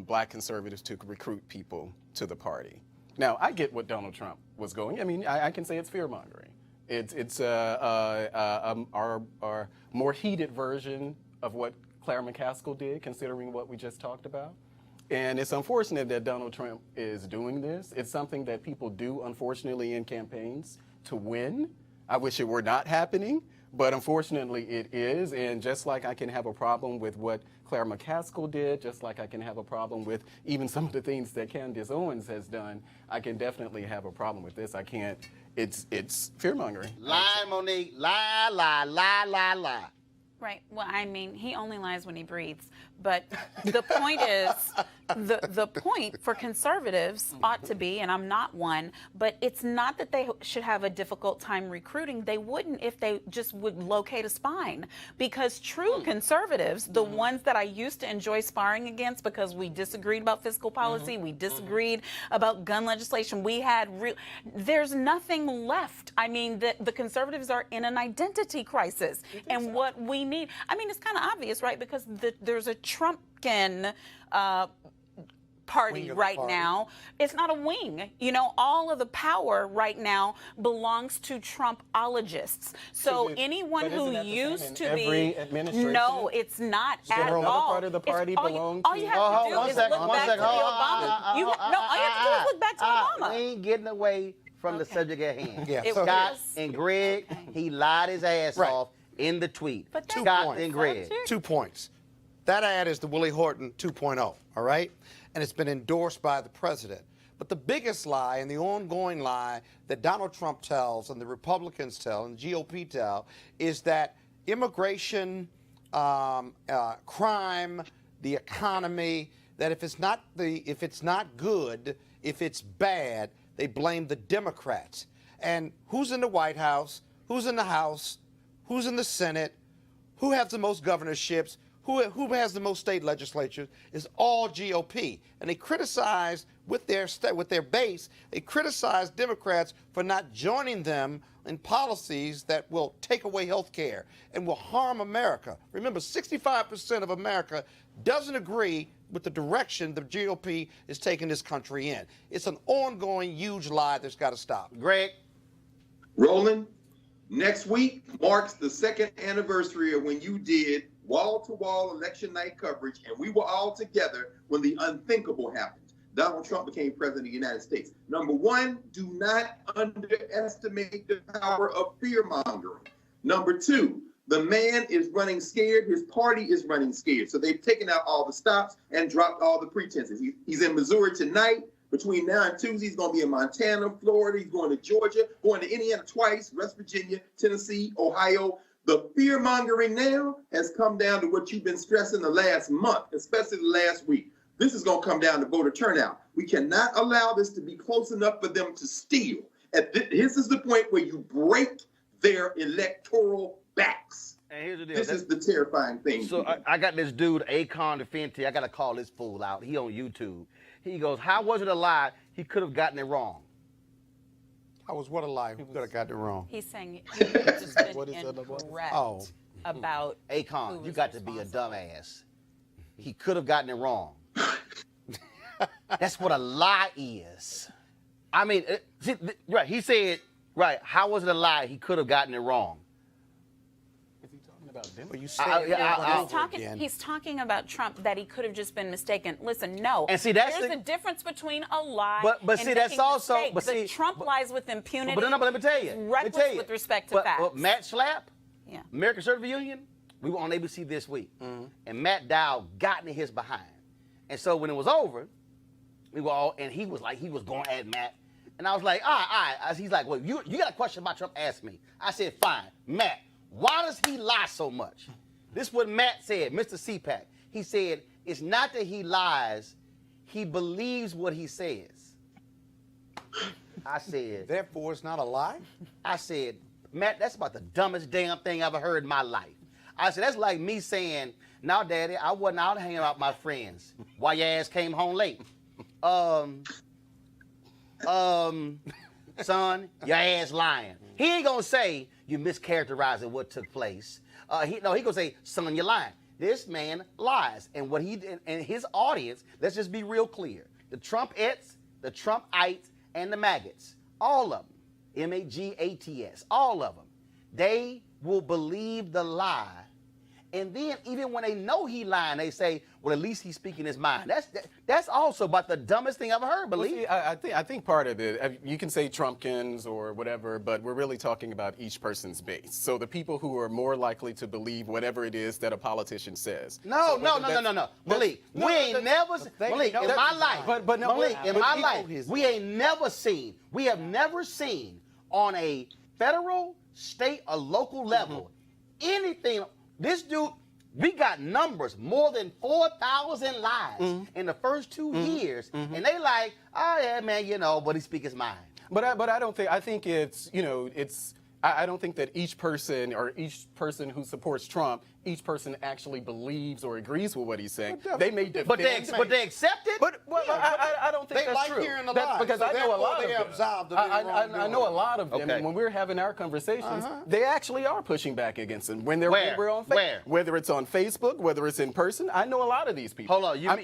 black conservatives to recruit people to the party. Now, I get what Donald Trump was going. I mean, I can say it's fear-mongering. It's our more heated version of what Claire McCaskill did, considering what we just talked about. And it's unfortunate that Donald Trump is doing this. It's something that people do, unfortunately, in campaigns to win. I wish it were not happening, but unfortunately it is. And just like I can have a problem with what Claire McCaskill did, just like I can have a problem with even some of the things that Candace Owens has done, I can definitely have a problem with this. I can't, it's fear-mongering. Lie, Monique, lie, lie, lie, lie, lie. Right. Well, I mean, he only lies when he breathes. But the point is, the point for conservatives ought to be, and I'm not one, but it's not that they should have a difficult time recruiting. They wouldn't if they just would locate a spine. Because true conservatives, the ones that I used to enjoy sparring against because we disagreed about fiscal policy, we disagreed about gun legislation, we had there's nothing left. I mean, the conservatives are in an identity crisis. And what we need, I mean, it's kind of obvious, right? Because there's a Trumpkin party right now. It's not a wing. You know, all of the power right now belongs to Trumpologists. So anyone who used to be, no, it's not at all. Part of the party belongs all you have to do is look back to the Obama. All you have to do is look back to Obama. We ain't getting away from the subject at hand. Yeah. Scott and Greg, he lied his ass off in the tweet. Scott and Greg. 2 points. That ad is the Willie Horton 2.0, all right? And it's been endorsed by the president. But the biggest lie and the ongoing lie that Donald Trump tells and the Republicans tell and the GOP tell is that immigration, crime, the economy, that if it's not good, if it's bad, they blame the Democrats. And who's in the White House? Who's in the House? Who's in the Senate? Who has the most governorships? who has the most state legislatures is all GOP, and they criticize with their base. They criticize Democrats for not joining them in policies that will take away health care and will harm America. Remember, 65% of America doesn't agree with the direction the GOP is taking this country in. It's an ongoing, huge lie that's got to stop. Greg? Roland, next week marks the second anniversary of when you did wall-to-wall election night coverage, and we were all together when the unthinkable happened. Donald Trump became president of the United States. Number one, do not underestimate the power of fear-mongering. Number two, the man is running scared. His party is running scared. So they've taken out all the stops and dropped all the pretenses. He's in Missouri tonight. Between now and Tuesday, he's going to be in Montana, Florida. He's going to Georgia, going to Indiana twice, West Virginia, Tennessee, Ohio. The fear-mongering now has come down to what you've been stressing the last month, especially the last week. This is going to come down to voter turnout. We cannot allow this to be close enough for them to steal. This is the point where you break their electoral backs. And here's the deal. This is the terrifying thing. So I got this dude, Confronting. I got to call this fool out. He on YouTube. He goes, how was it a lie? He could have gotten it wrong. How was what a lie? Who could have gotten it wrong? He's saying he could have just been What is that about? incorrect Oh. about Akon, who you was got to be a responsible. dumbass. He could have gotten it wrong. That's what a lie is. I mean, right, he said, right, how was it a lie? He could have gotten it wrong. Is he talking about them? Well, you say He's talking about Trump, that he could have just been mistaken. Listen, no. And see, that's there's a difference between a lie But and see, that's making a also- mistake. but see- Trump lies with impunity. But let me tell you. He's Let me reckless tell you. with respect to facts. But Matt Schlapp, Yeah. American Service Union, we were on ABC this week. And Matt Dow got in his behind. And so when it was over, we were all, and he was going at Matt. And I was like, all right. He's like, well, you got a question about Trump? Ask me. I said, fine. Matt, why does he lie so much? This is what Matt said, Mr. CPAC. He said, it's not that he lies, he believes what he says. I said, Therefore, it's not a lie? I said, Matt, that's about the dumbest damn thing I've ever heard in my life. I said, that's like me saying, no, Daddy, I wasn't out hanging out with my friends. Why your ass came home late? Son, your ass lying. He ain't gonna say you mischaracterizing what took place. He gonna say, son, you're lying. This man lies. And what he did, and his audience, let's just be real clear. The Trumpettes, the Trumpites, and the maggots, all of them, M-A-G-A-T-S, all of them, they will believe the lie. And then even when they know he lying, they say, well, at least he's speaking his mind. That's also about the dumbest thing I've ever heard, believe. Well, see, I think part of it, you can say Trumpkins or whatever, but we're really talking about each person's base. So the people who are more likely to believe whatever it is that a politician says. No. Malik, we ain't never seen on a federal, state, or local level anything. This dude, we got numbers, more than 4,000 lies in the first 2 years, and they like, oh yeah, man, but he speak his mind. But I don't think, I think it's, I don't think that each person who supports Trump, each person actually believes or agrees with what he's saying. They may defend. But they accept it? I don't think They that's like true. hearing the That's lies, because so I know a lot therefore of they them. absolve them of their I know a wrongdoing. lot of them. Okay. And when we're having our conversations, they actually are pushing back against them. When we're on Facebook, Where? whether it's on Facebook, whether it's in person, I know a lot of these people. Hold on, I know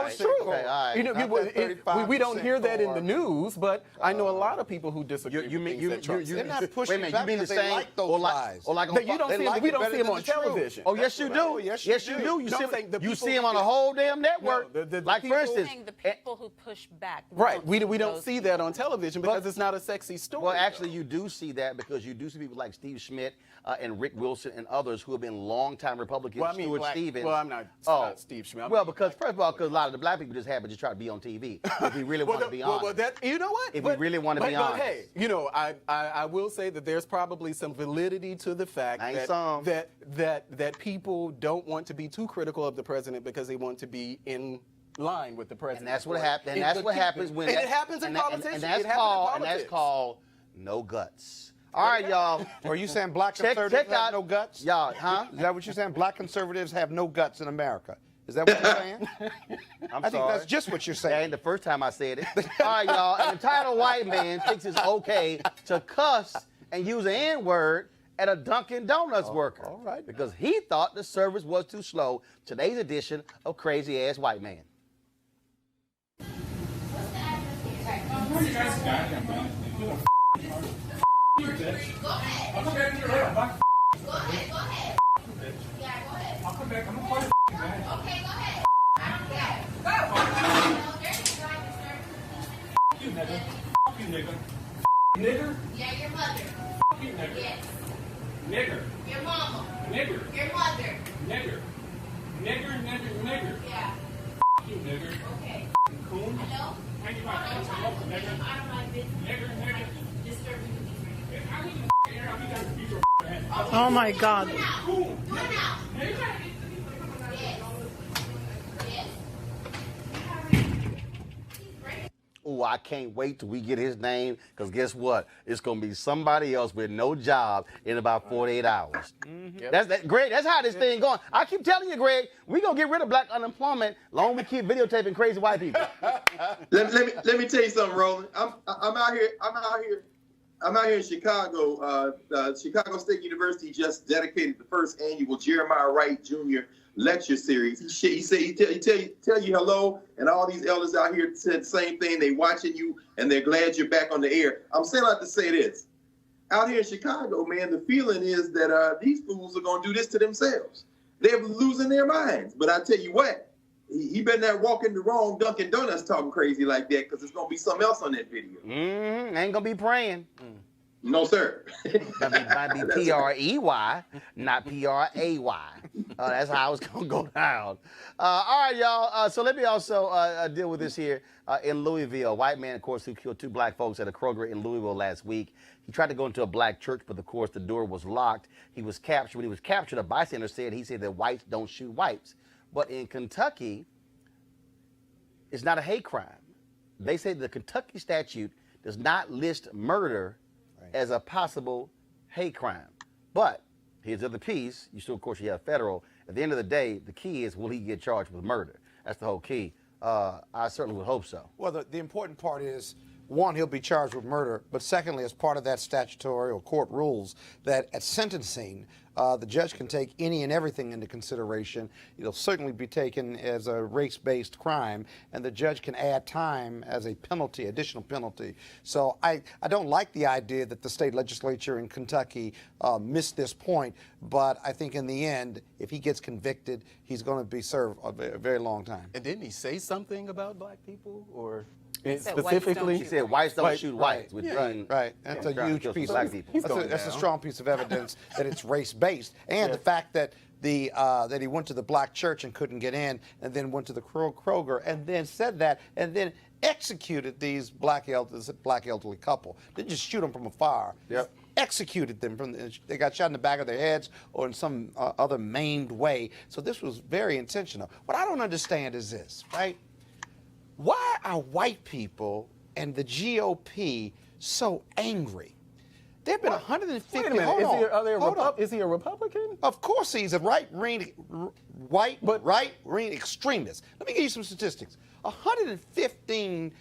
it's true. Okay, all right. We don't hear that in the news, but I know a lot of people who disagree with things that Trump They're says. not pushing wait a minute, back you mean because the they same? like those lies. We don't see them on television. Oh, yes, you do. Yes, Yes, you do. You see him on a whole damn network. Like, for instance, the people who push back. Right, we don't see that on television because it's not a sexy story. well, actually, you do see that because you do see people like Steve Schmidt and Rick Wilson and others who have been longtime Republicans. Well, I mean, Stuart Stevens. well, I'm not Steve Schmidt. Well, because first of all, because a lot of the black people just happen to try to be on TV. If we really want to be honest. You know what? If we really want to be honest. But hey, I will say that there's probably some validity to the fact that people don't want to be too critical of the president because they want to be in line with the president. And that's what happens. And that's what happens when. And it happens in politics. And that's called no guts. All right, y'all. Or are you saying black Check conservatives have out no guts? Y'all, huh? Is that what you're saying? Black conservatives have no guts in America. Is that what you're saying? I think that's just what you're That saying. ain't the first time I said it. All right, y'all. An entitled white man thinks it's okay to cuss and use an N-word at a Dunkin' Donuts worker. all right. Because he thought the service was too slow. Today's edition of Crazy Ass White Man. Nigger? Yeah, your mother. You nigger. Yes. Nigger. Your mama. Nigger. Your mother. Nigger. Nigger. Yeah. You nigger. Okay. Coon. Hello? How you like that? Nigger. I don't like this. Nigger. Disturbing me. I need to air out. You guys beat your ass. Oh my God. Do it now. Coon. Do it now. Nigger. Yes. Yes. Ooh, I can't wait till we get his name, because guess what? It's going to be somebody else with no job in about 48 hours. Yep. Greg, that's how this thing going. I keep telling you, Greg, we going to get rid of black unemployment long as we keep videotaping crazy white people. Let me tell you something, Roland. I'm out here in Chicago. Chicago State University just dedicated the first annual Jeremiah Wright Jr. lecture series. He tell you hello, and all these elders out here said the same thing. They watching you, and they're glad you're back on the air. I'm saying that to say this. Out here in Chicago, man, the feeling is that these fools are going to do this to themselves. They're losing their minds. But I tell you what, he better not walk in the wrong Dunkin' Donuts talking crazy like that, because there's going to be something else on that video. Ain't going to be praying. No, sir. Might be P-R-E-Y, not P-R-A-Y. That's how it's going to go down. All right, y'all. So let me also deal with this here in Louisville. A white man, of course, who killed 2 black folks at a Kroger in Louisville last week. He tried to go into a black church, but of course the door was locked. He was captured. When he was captured, a bystander said that whites don't shoot whites. But in Kentucky, it's not a hate crime. They say the Kentucky statute does not list murder as a possible hate crime. But here's the other piece. You still, of course, you have federal. At the end of the day, the key is, will he get charged with murder? That's the whole key. I certainly would hope so. Well, the important part is, one, he'll be charged with murder, but secondly, as part of that statutory or court rules, that at sentencing, the judge can take any and everything into consideration. It'll certainly be taken as a race-based crime, and the judge can add time as a penalty, additional penalty. So I don't like the idea that the state legislature in Kentucky missed this point, but I think in the end, if he gets convicted, he's going to be served a very long time. And didn't he say something about black people, or specifically? He said whites don't shoot whites. Right. That's a huge piece. Black people. That's a strong piece of evidence that it's race-based, and the fact that that he went to the black church and couldn't get in, and then went to the Kroger, and then said that, and then executed these black elderly couple. Didn't just shoot them from afar. Yep. Executed them they got shot in the back of their heads or in some other maimed way. So this was very intentional. What I don't understand is this, right? Why are white people and the GOP so angry? There have been 150. Wait a minute. Hold on. Is he a Republican? Of course, he's a right-wing extremist. Let me give you some statistics. 115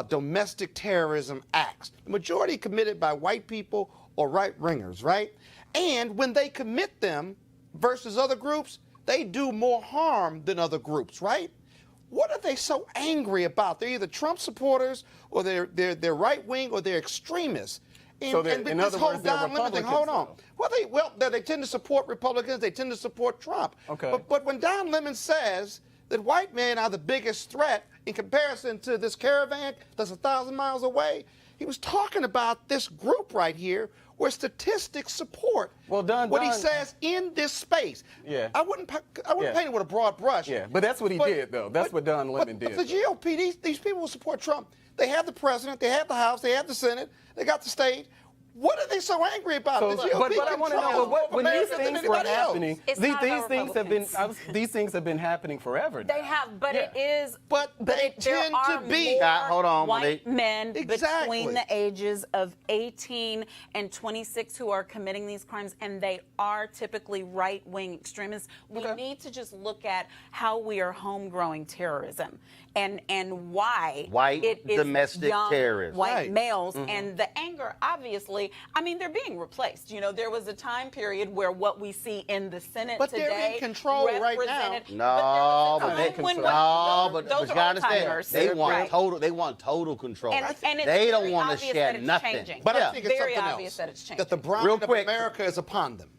domestic terrorism acts, the majority committed by white people or right-wingers, right? And when they commit them versus other groups, they do more harm than other groups, right? What are they so angry about? They're either Trump supporters, or they're right-wing, or they're extremists. In other words, they're Republicans. Hold on. Well, they tend to support Republicans. They tend to support Trump. Okay. But when Don Lemon says that white men are the biggest threat in comparison to this caravan that's 1,000 miles away, he was talking about this group right here where statistics support what he says in this space. Yeah. I wouldn't paint it with a broad brush. Yeah, but that's what he did, though. That's what Don Lemon did. But the GOP, these people will support Trump. They have the president, they have the House, they have the Senate, they got the state. What are they so angry about? So, The GOP but I want to know, controls but more when these America than things were anybody else. happening, It's these not about things have been Republicans. these things have been happening forever. Now. They have, but it is. But they there tend are to be. more God, hold on, white Malik. men Exactly. between the ages of 18 and 26 who are committing these crimes, and they are typically right-wing extremists. We need to just look at how we are home-growing terrorism and why White it is domestic young terrorists. white Right. males, and the anger. Obviously, I mean, they're being replaced. You know, there was a time period where what we see in the Senate But today they're in control right now. represented- No, but but there was a they time when control. what- No, but those you are gotta understand, old-timers. they want Right. total. They want total control. And it's they very don't want to obvious share that it's nothing. changing. But Yeah. I think it's Very something obvious else. that it's changing. That the browning Real of quick. America is upon them.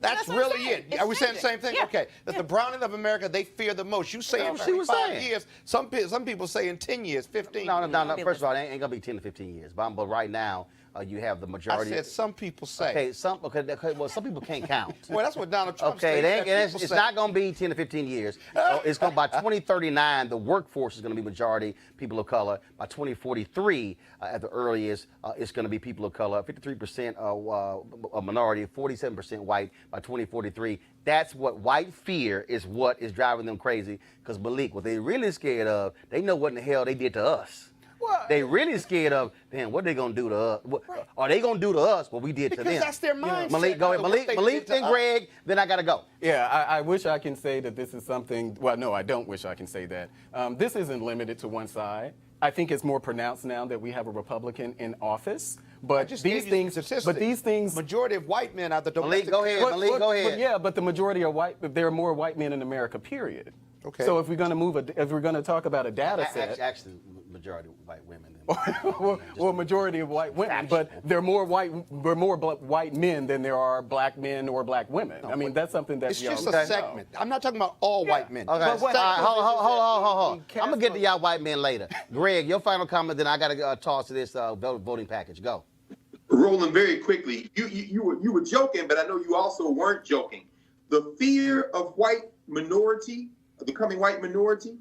That's That's what I'm really saying. it. It's Are we saying the same changing. thing? Yeah. Okay. That the browning of America they fear the most. You say in That's what she was 25 saying. years. Some people say in 10 years, 15. No. First of all, it ain't gonna be 10 to 15 years. But right now, you have the I majority. said some people say. Okay, some people can't count. Well, that's what Donald Trump Okay, said. it's not going to be 10 to 15 years. It's going by 2039, the workforce is going to be majority people of color. By 2043, at the earliest, it's going to be people of color. 53% a minority, 47% white by 2043. That's what white fear is. What is driving them crazy? Because Malik, what they really scared of, they know what in the hell they did to us. Well, They really scared of, man, what they gonna do to us? What are they gonna do to us what we did to them? Because that's their You know, mindset. Malik, go ahead. What they Malik did to and us. Greg, then I gotta go. Yeah, I wish I can say that this is something. Well, no, I don't wish I can say that. This isn't limited to one side. I think it's more pronounced now that we have a Republican in office. But Just these gave you things, statistics. but these things. Majority of white men are the Malik, domestic. go ahead. Malik, go ahead. But yeah, but the majority are white. There are more white men in America. Period. Okay. So if we're going to if we're going to talk about a data set, Actually, majority of white women. well, majority of white women, but there are more white men than there are black men or black women. I mean, that's something that It's y'all just know. a segment. I'm not talking about all white men. Okay, But what- all right, hold on. Cast I'm gonna get to vote. y'all white men later. Greg, your final comment, then I gotta toss to this voting package. Go. Roland, very quickly, you were joking, but I know you also weren't joking. The fear of white minority, becoming white minority,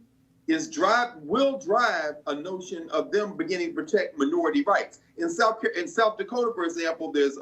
will drive a notion of them beginning to protect minority rights. In South Dakota, for example, there's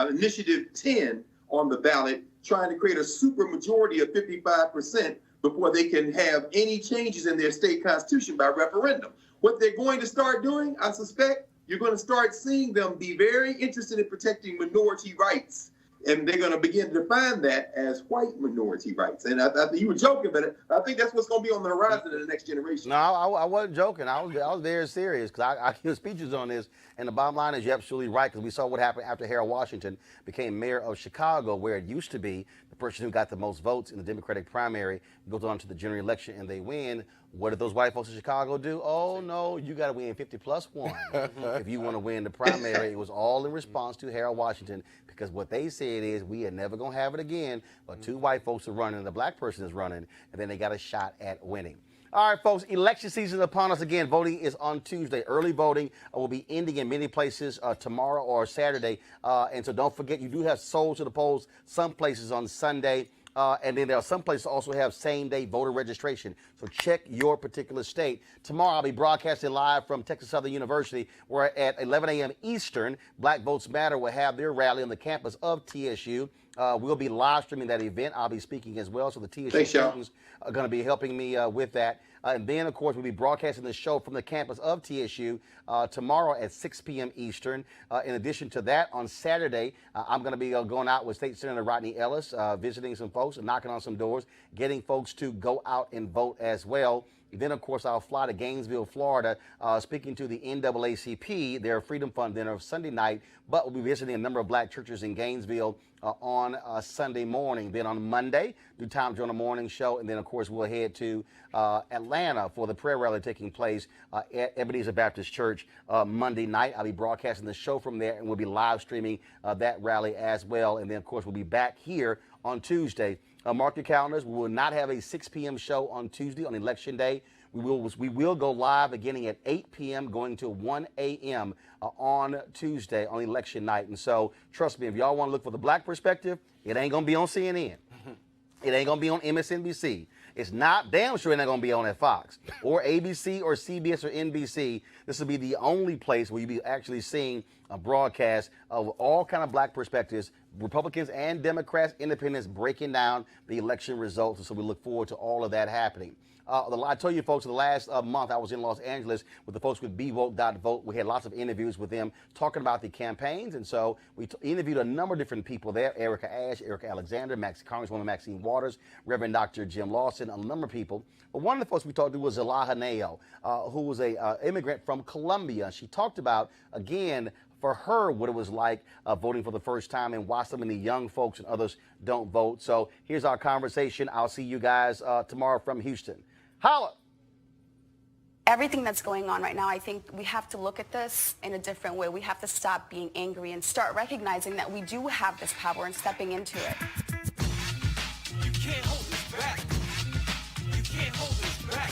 Initiative 10 on the ballot trying to create a supermajority of 55% before they can have any changes in their state constitution by referendum. What they're going to start doing, I suspect, you're going to start seeing them be very interested in protecting minority rights. And they're going to begin to define that as white minority rights. And I think you were joking, but I think that's what's going to be on the horizon in the next generation. No, I wasn't joking. I was very serious because I give speeches on this. And the bottom line is you're absolutely right because we saw what happened after Harold Washington became mayor of Chicago, where it used to be the person who got the most votes in the Democratic primary goes on to the general election and they win. What did those white folks in Chicago do? Oh, no, you got to win 50+1 if you want to win the primary. It was all in response to Harold Washington because what they said is we are never going to have it again, but two white folks are running and the black person is running, and then they got a shot at winning. All right, folks, election season is upon us again. Voting is on Tuesday. Early voting will be ending in many places tomorrow or Saturday. And so don't forget, you do have souls to the polls some places on Sunday. And then there are some places also have same-day voter registration. So check your particular state. Tomorrow I'll be broadcasting live from Texas Southern University, where at 11 a.m. Eastern, Black Votes Matter will have their rally on the campus of TSU. We'll be live streaming that event. I'll be speaking as well. So the TSU students are going to be helping me with that. And then, of course, we'll be broadcasting the show from the campus of TSU tomorrow at 6 p.m. Eastern. In addition to that, on Saturday, I'm going to be going out with State Senator Rodney Ellis, visiting some folks and knocking on some doors, getting folks to go out and vote as well. Then, of course, I'll fly to Gainesville, Florida, speaking to the NAACP, their Freedom Fund dinner Sunday night, but we'll be visiting a number of black churches in Gainesville on Sunday morning. Then on Monday, do Time Journal Morning Show, and then, of course, we'll head to Atlanta for the prayer rally taking place at Ebenezer Baptist Church Monday night. I'll be broadcasting the show from there, and we'll be live streaming that rally as well. And then, of course, we'll be back here on Tuesday. Mark your calendars. We will not have a 6 p.m. show on Tuesday on Election Day. We will go live beginning at 8 p.m. going to 1 a.m. On Tuesday on election night. And so, trust me, if y'all want to look for the black perspective, it ain't going to be on CNN. It ain't going to be on MSNBC. It's not damn sure they're going to be on at Fox or ABC or CBS or NBC. This will be the only place where you'll be actually seeing a broadcast of all kind of black perspectives, Republicans and Democrats, independents breaking down the election results. And so we look forward to all of that happening. I told you folks, the last month I was in Los Angeles with the folks with BVote.vote. We had lots of interviews with them talking about the campaigns. And so we interviewed a number of different people there. Erica Ashe, Erica Alexander, Congresswoman Maxine Waters, Reverend Dr. Jim Lawson, a number of people. But one of the folks we talked to was Elijah Neo, who was a immigrant from Colombia. She talked about, again, for her, what it was like voting for the first time and why so many young folks and others don't vote. So here's our conversation. I'll see you guys tomorrow from Houston. Holla! Everything that's going on right now, I think we have to look at this in a different way. We have to stop being angry and start recognizing that we do have this power and stepping into it. You can't hold us back. You can't hold us back.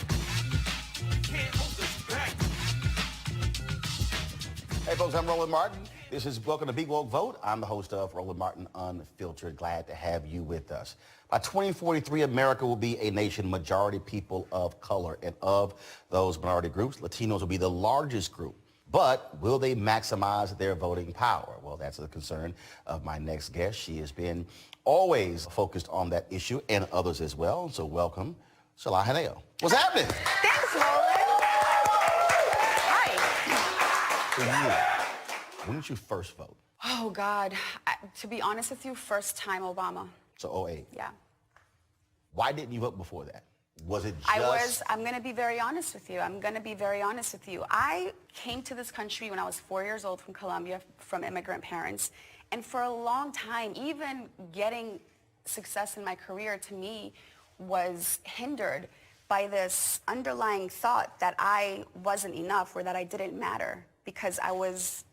You can't hold us back. Hey folks, I'm Roland Martin. This is Welcome to Big Woke Vote. I'm the host of Roland Martin Unfiltered. Glad to have you with us. By 2043, America will be a nation majority people of color. And of those minority groups, Latinos will be the largest group. But will they maximize their voting power? Well, that's a concern of my next guest. She has been always focused on that issue and others as well. So welcome, Salah Haneo. What's happening? Thanks, Roland. Hi. For you, when did you first vote? Oh, God. To be honest with you, first time Obama. So 08. Yeah. Why didn't you vote before that? Was it just... I'm going to be very honest with you. I came to this country when I was 4 years old from Colombia, from immigrant parents. And for a long time, even getting success in my career to me was hindered by this underlying thought that I wasn't enough or that I didn't matter because I was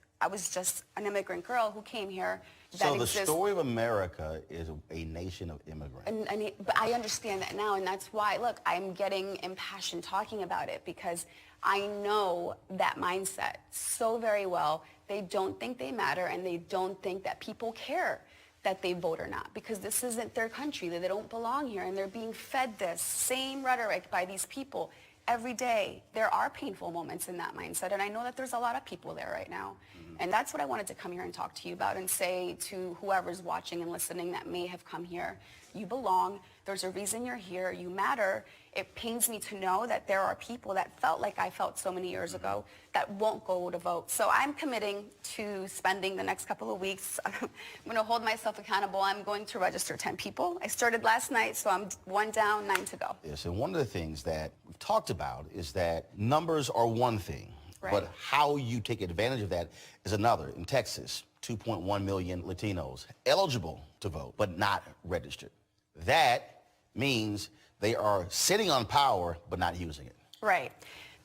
just an immigrant girl who came here. So the story of America is a nation of immigrants. But I understand that now, and that's why, look, I'm getting impassioned talking about it because I know that mindset so very well. They don't think they matter, and they don't think that people care that they vote or not because this isn't their country, that they don't belong here, and they're being fed this same rhetoric by these people every day. There are painful moments in that mindset, and I know that there's a lot of people there right now. And that's what I wanted to come here and talk to you about and say to whoever's watching and listening that may have come here, you belong. There's a reason you're here. You matter. It pains me to know that there are people that felt like I felt so many years ago that won't go to vote. So I'm committing to spending the next couple of weeks. I'm going to hold myself accountable. I'm going to register 10 people. I started last night, so I'm 1 down, 9 to go. Yes, and one of the things that we've talked about is that numbers are one thing. Right. But how you take advantage of that is another. In Texas, 2.1 million Latinos eligible to vote, but not registered. That means they are sitting on power, but not using it. Right.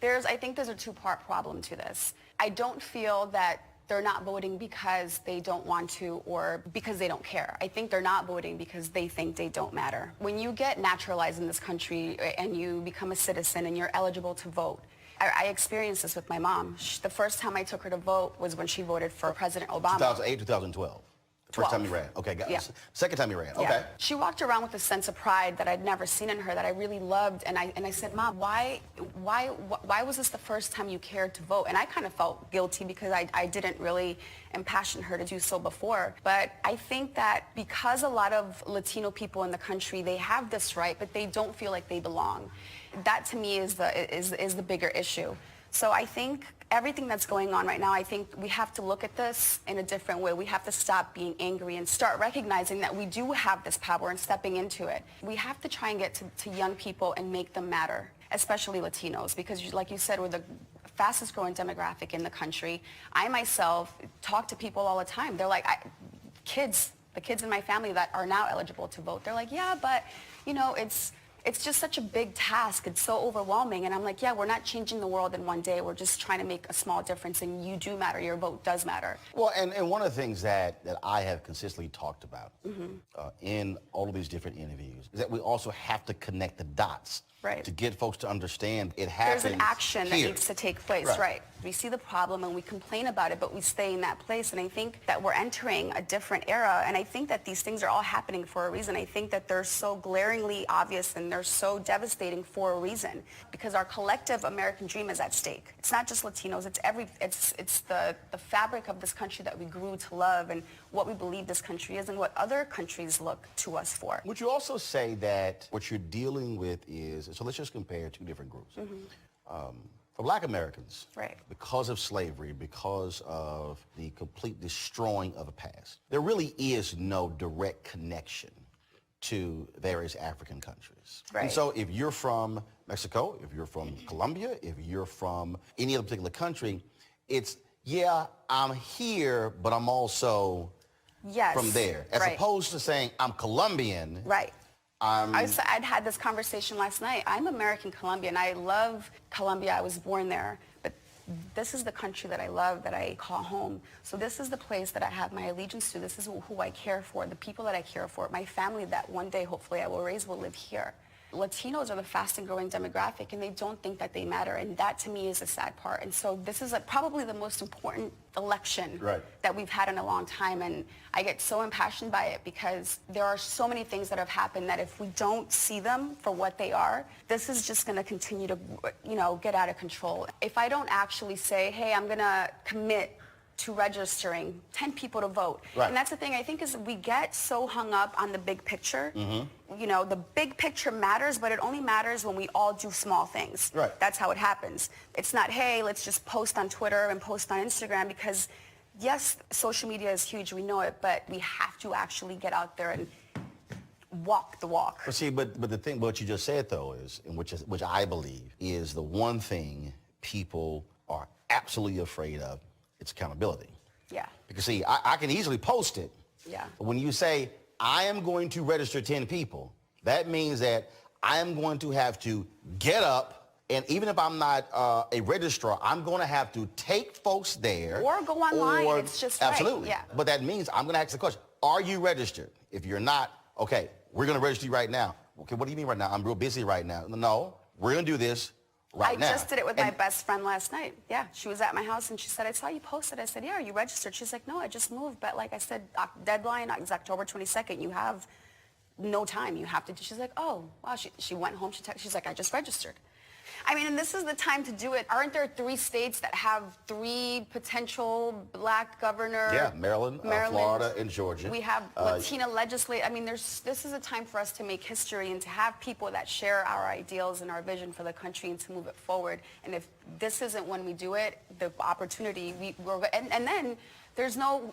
I think there's a two-part problem to this. I don't feel that they're not voting because they don't want to or because they don't care. I think they're not voting because they think they don't matter. When you get naturalized in this country and you become a citizen and you're eligible to vote, I experienced this with my mom. The first time I took her to vote was when she voted for President Obama. 2008, 2012. The first time you ran. Okay, got it. Second time you ran. Okay. Yeah. She walked around with a sense of pride that I'd never seen in her that I really loved. And I said, Mom, why was this the first time you cared to vote? And I kind of felt guilty because I didn't really impassion her to do so before. But I think that because a lot of Latino people in the country, they have this right, but they don't feel like they belong. That to me is the bigger issue. So I think everything that's going on right now, I think we have to look at this in a different way. We have to stop being angry and start recognizing that we do have this power and stepping into it. We have to try and get to young people and make them matter, especially Latinos, because like you said, we're the fastest growing demographic in the country. I myself talk to people all the time. They're like, the kids in my family that are now eligible to vote, they're like, yeah, but you know, it's just such a big task. It's so overwhelming. And I'm like, yeah, we're not changing the world in one day. We're just trying to make a small difference. And you do matter. Your vote does matter. Well, and one of the things that I have consistently talked about in all of these different interviews is that we also have to connect the dots Right. to get folks to understand it There's happens an action that here. needs to take place, Right. right. We see the problem and we complain about it, but we stay in that place. And I think that we're entering a different era. And I think that these things are all happening for a reason. I think that they're so glaringly obvious and they're so devastating for a reason. Because our collective American dream is at stake. It's not just Latinos. It's the fabric of this country that we grew to love and what we believe this country is and what other countries look to us for. Would you also say that what you're dealing with is, so let's just compare two different groups. For Black Americans, Right. because of slavery, because of the complete destroying of the past, there really is no direct connection to various African countries. Right. And so if you're from Mexico, if you're from Colombia, if you're from any other particular country, it's, yeah, I'm here, but I'm also Yes. from there. As right. opposed to saying, I'm Colombian. Right. I'd had this conversation last night. I'm American Colombian. I love Colombia. I was born there. But this is the country that I love, that I call home. So this is the place that I have my allegiance to. This is who I care for, the people that I care for, my family that one day, hopefully, I will raise will live here. Latinos are the fastest growing demographic, and they don't think that they matter, and that to me is the sad part. And so this is probably the most important election Right. that we've had in a long time, and I get so impassioned by it because there are so many things that have happened that if we don't see them for what they are, this is just going to continue to, get out of control. If I don't actually say, hey, I'm going to commit to registering 10 people to vote. Right. And that's the thing, I think, is we get so hung up on the big picture. The big picture matters, but it only matters when we all do small things. Right. That's how it happens. It's not, hey, let's just post on Twitter and post on Instagram because, yes, social media is huge, we know it, but we have to actually get out there and walk the walk. But see, but the thing, what you just said though is, and which I believe is the one thing people are absolutely afraid of, it's accountability. Yeah. Because see, I can easily post it. Yeah. But when you say, I am going to register 10 people, that means that I am going to have to get up, and even if I'm not a registrar, I'm going to have to take folks there. Or go online, it's just right, absolutely. yeah. But that means I'm going to ask the question, are you registered? If you're not, okay, we're going to register you right now. Okay, what do you mean right now? I'm real busy right now. No, we're going to do this right now. I just did it with my best friend last night. Yeah, she was at my house and she said, I saw you posted. I said, yeah, are you registered? She's like, no, I just moved. But like I said, deadline is October 22nd. You have no time. You have to do. She's like, oh, wow. She went home. She's like, I just registered. I mean, and this is the time to do it. Aren't there 3 states that have 3 potential black governor? Yeah, Maryland, Florida, and Georgia. We have Latina legislature. I mean, this is a time for us to make history and to have people that share our ideals and our vision for the country and to move it forward. And if this isn't when we do it, the opportunity, and then there's no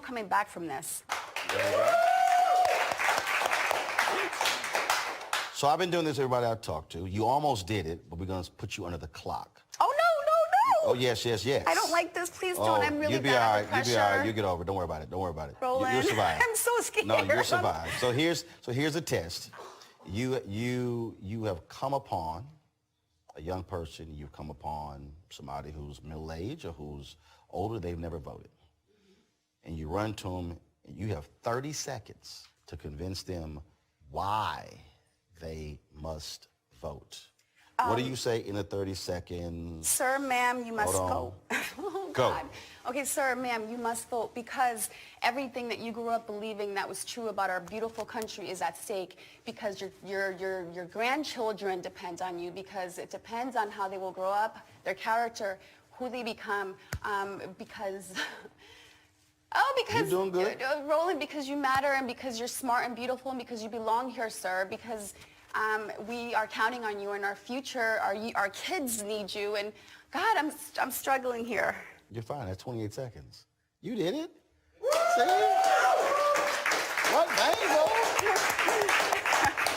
coming back from this. There you go. So I've been doing this, everybody I talked to. You almost did it, but we're going to put you under the clock. Oh, no. Oh, yes. I don't like this. Please don't. Oh, I'm really you'll be bad all under right. You'll be pressure. all right. You'll get over it. Don't worry about it. Roland, You'll survive. I'm so scared. No, you'll survive. So here's a test. You have come upon a young person. You've come upon somebody who's middle-aged or who's older. They've never voted. And you run to them, and you have 30 seconds to convince them why they must vote. What do you say in the 30 seconds? Sir, ma'am, you must Hold vote. Oh, Go. God. Okay, sir, ma'am, you must vote because everything that you grew up believing that was true about our beautiful country is at stake because your grandchildren depend on you because it depends on how they will grow up, their character, who they become, because... Oh, because you're doing good. Roland, because you matter and because you're smart and beautiful and because you belong here, sir, because we are counting on you and our future, our kids need you. And God, I'm struggling here. You're fine. That's 28 seconds. You did it. See? What? Bingo.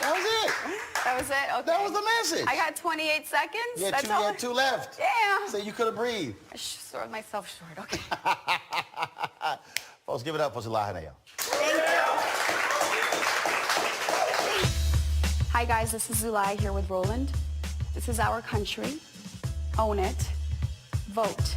That was it. That was it? Okay. That was the message. I got 28 seconds? You had, That's two, all? you had 2 left. Yeah. So you could have breathed. I sold myself short. Okay. Folks, give it up for Zulahaneo. Thank you. Hi, guys. This is Zulai here with Roland. This is our country. Own it. Vote.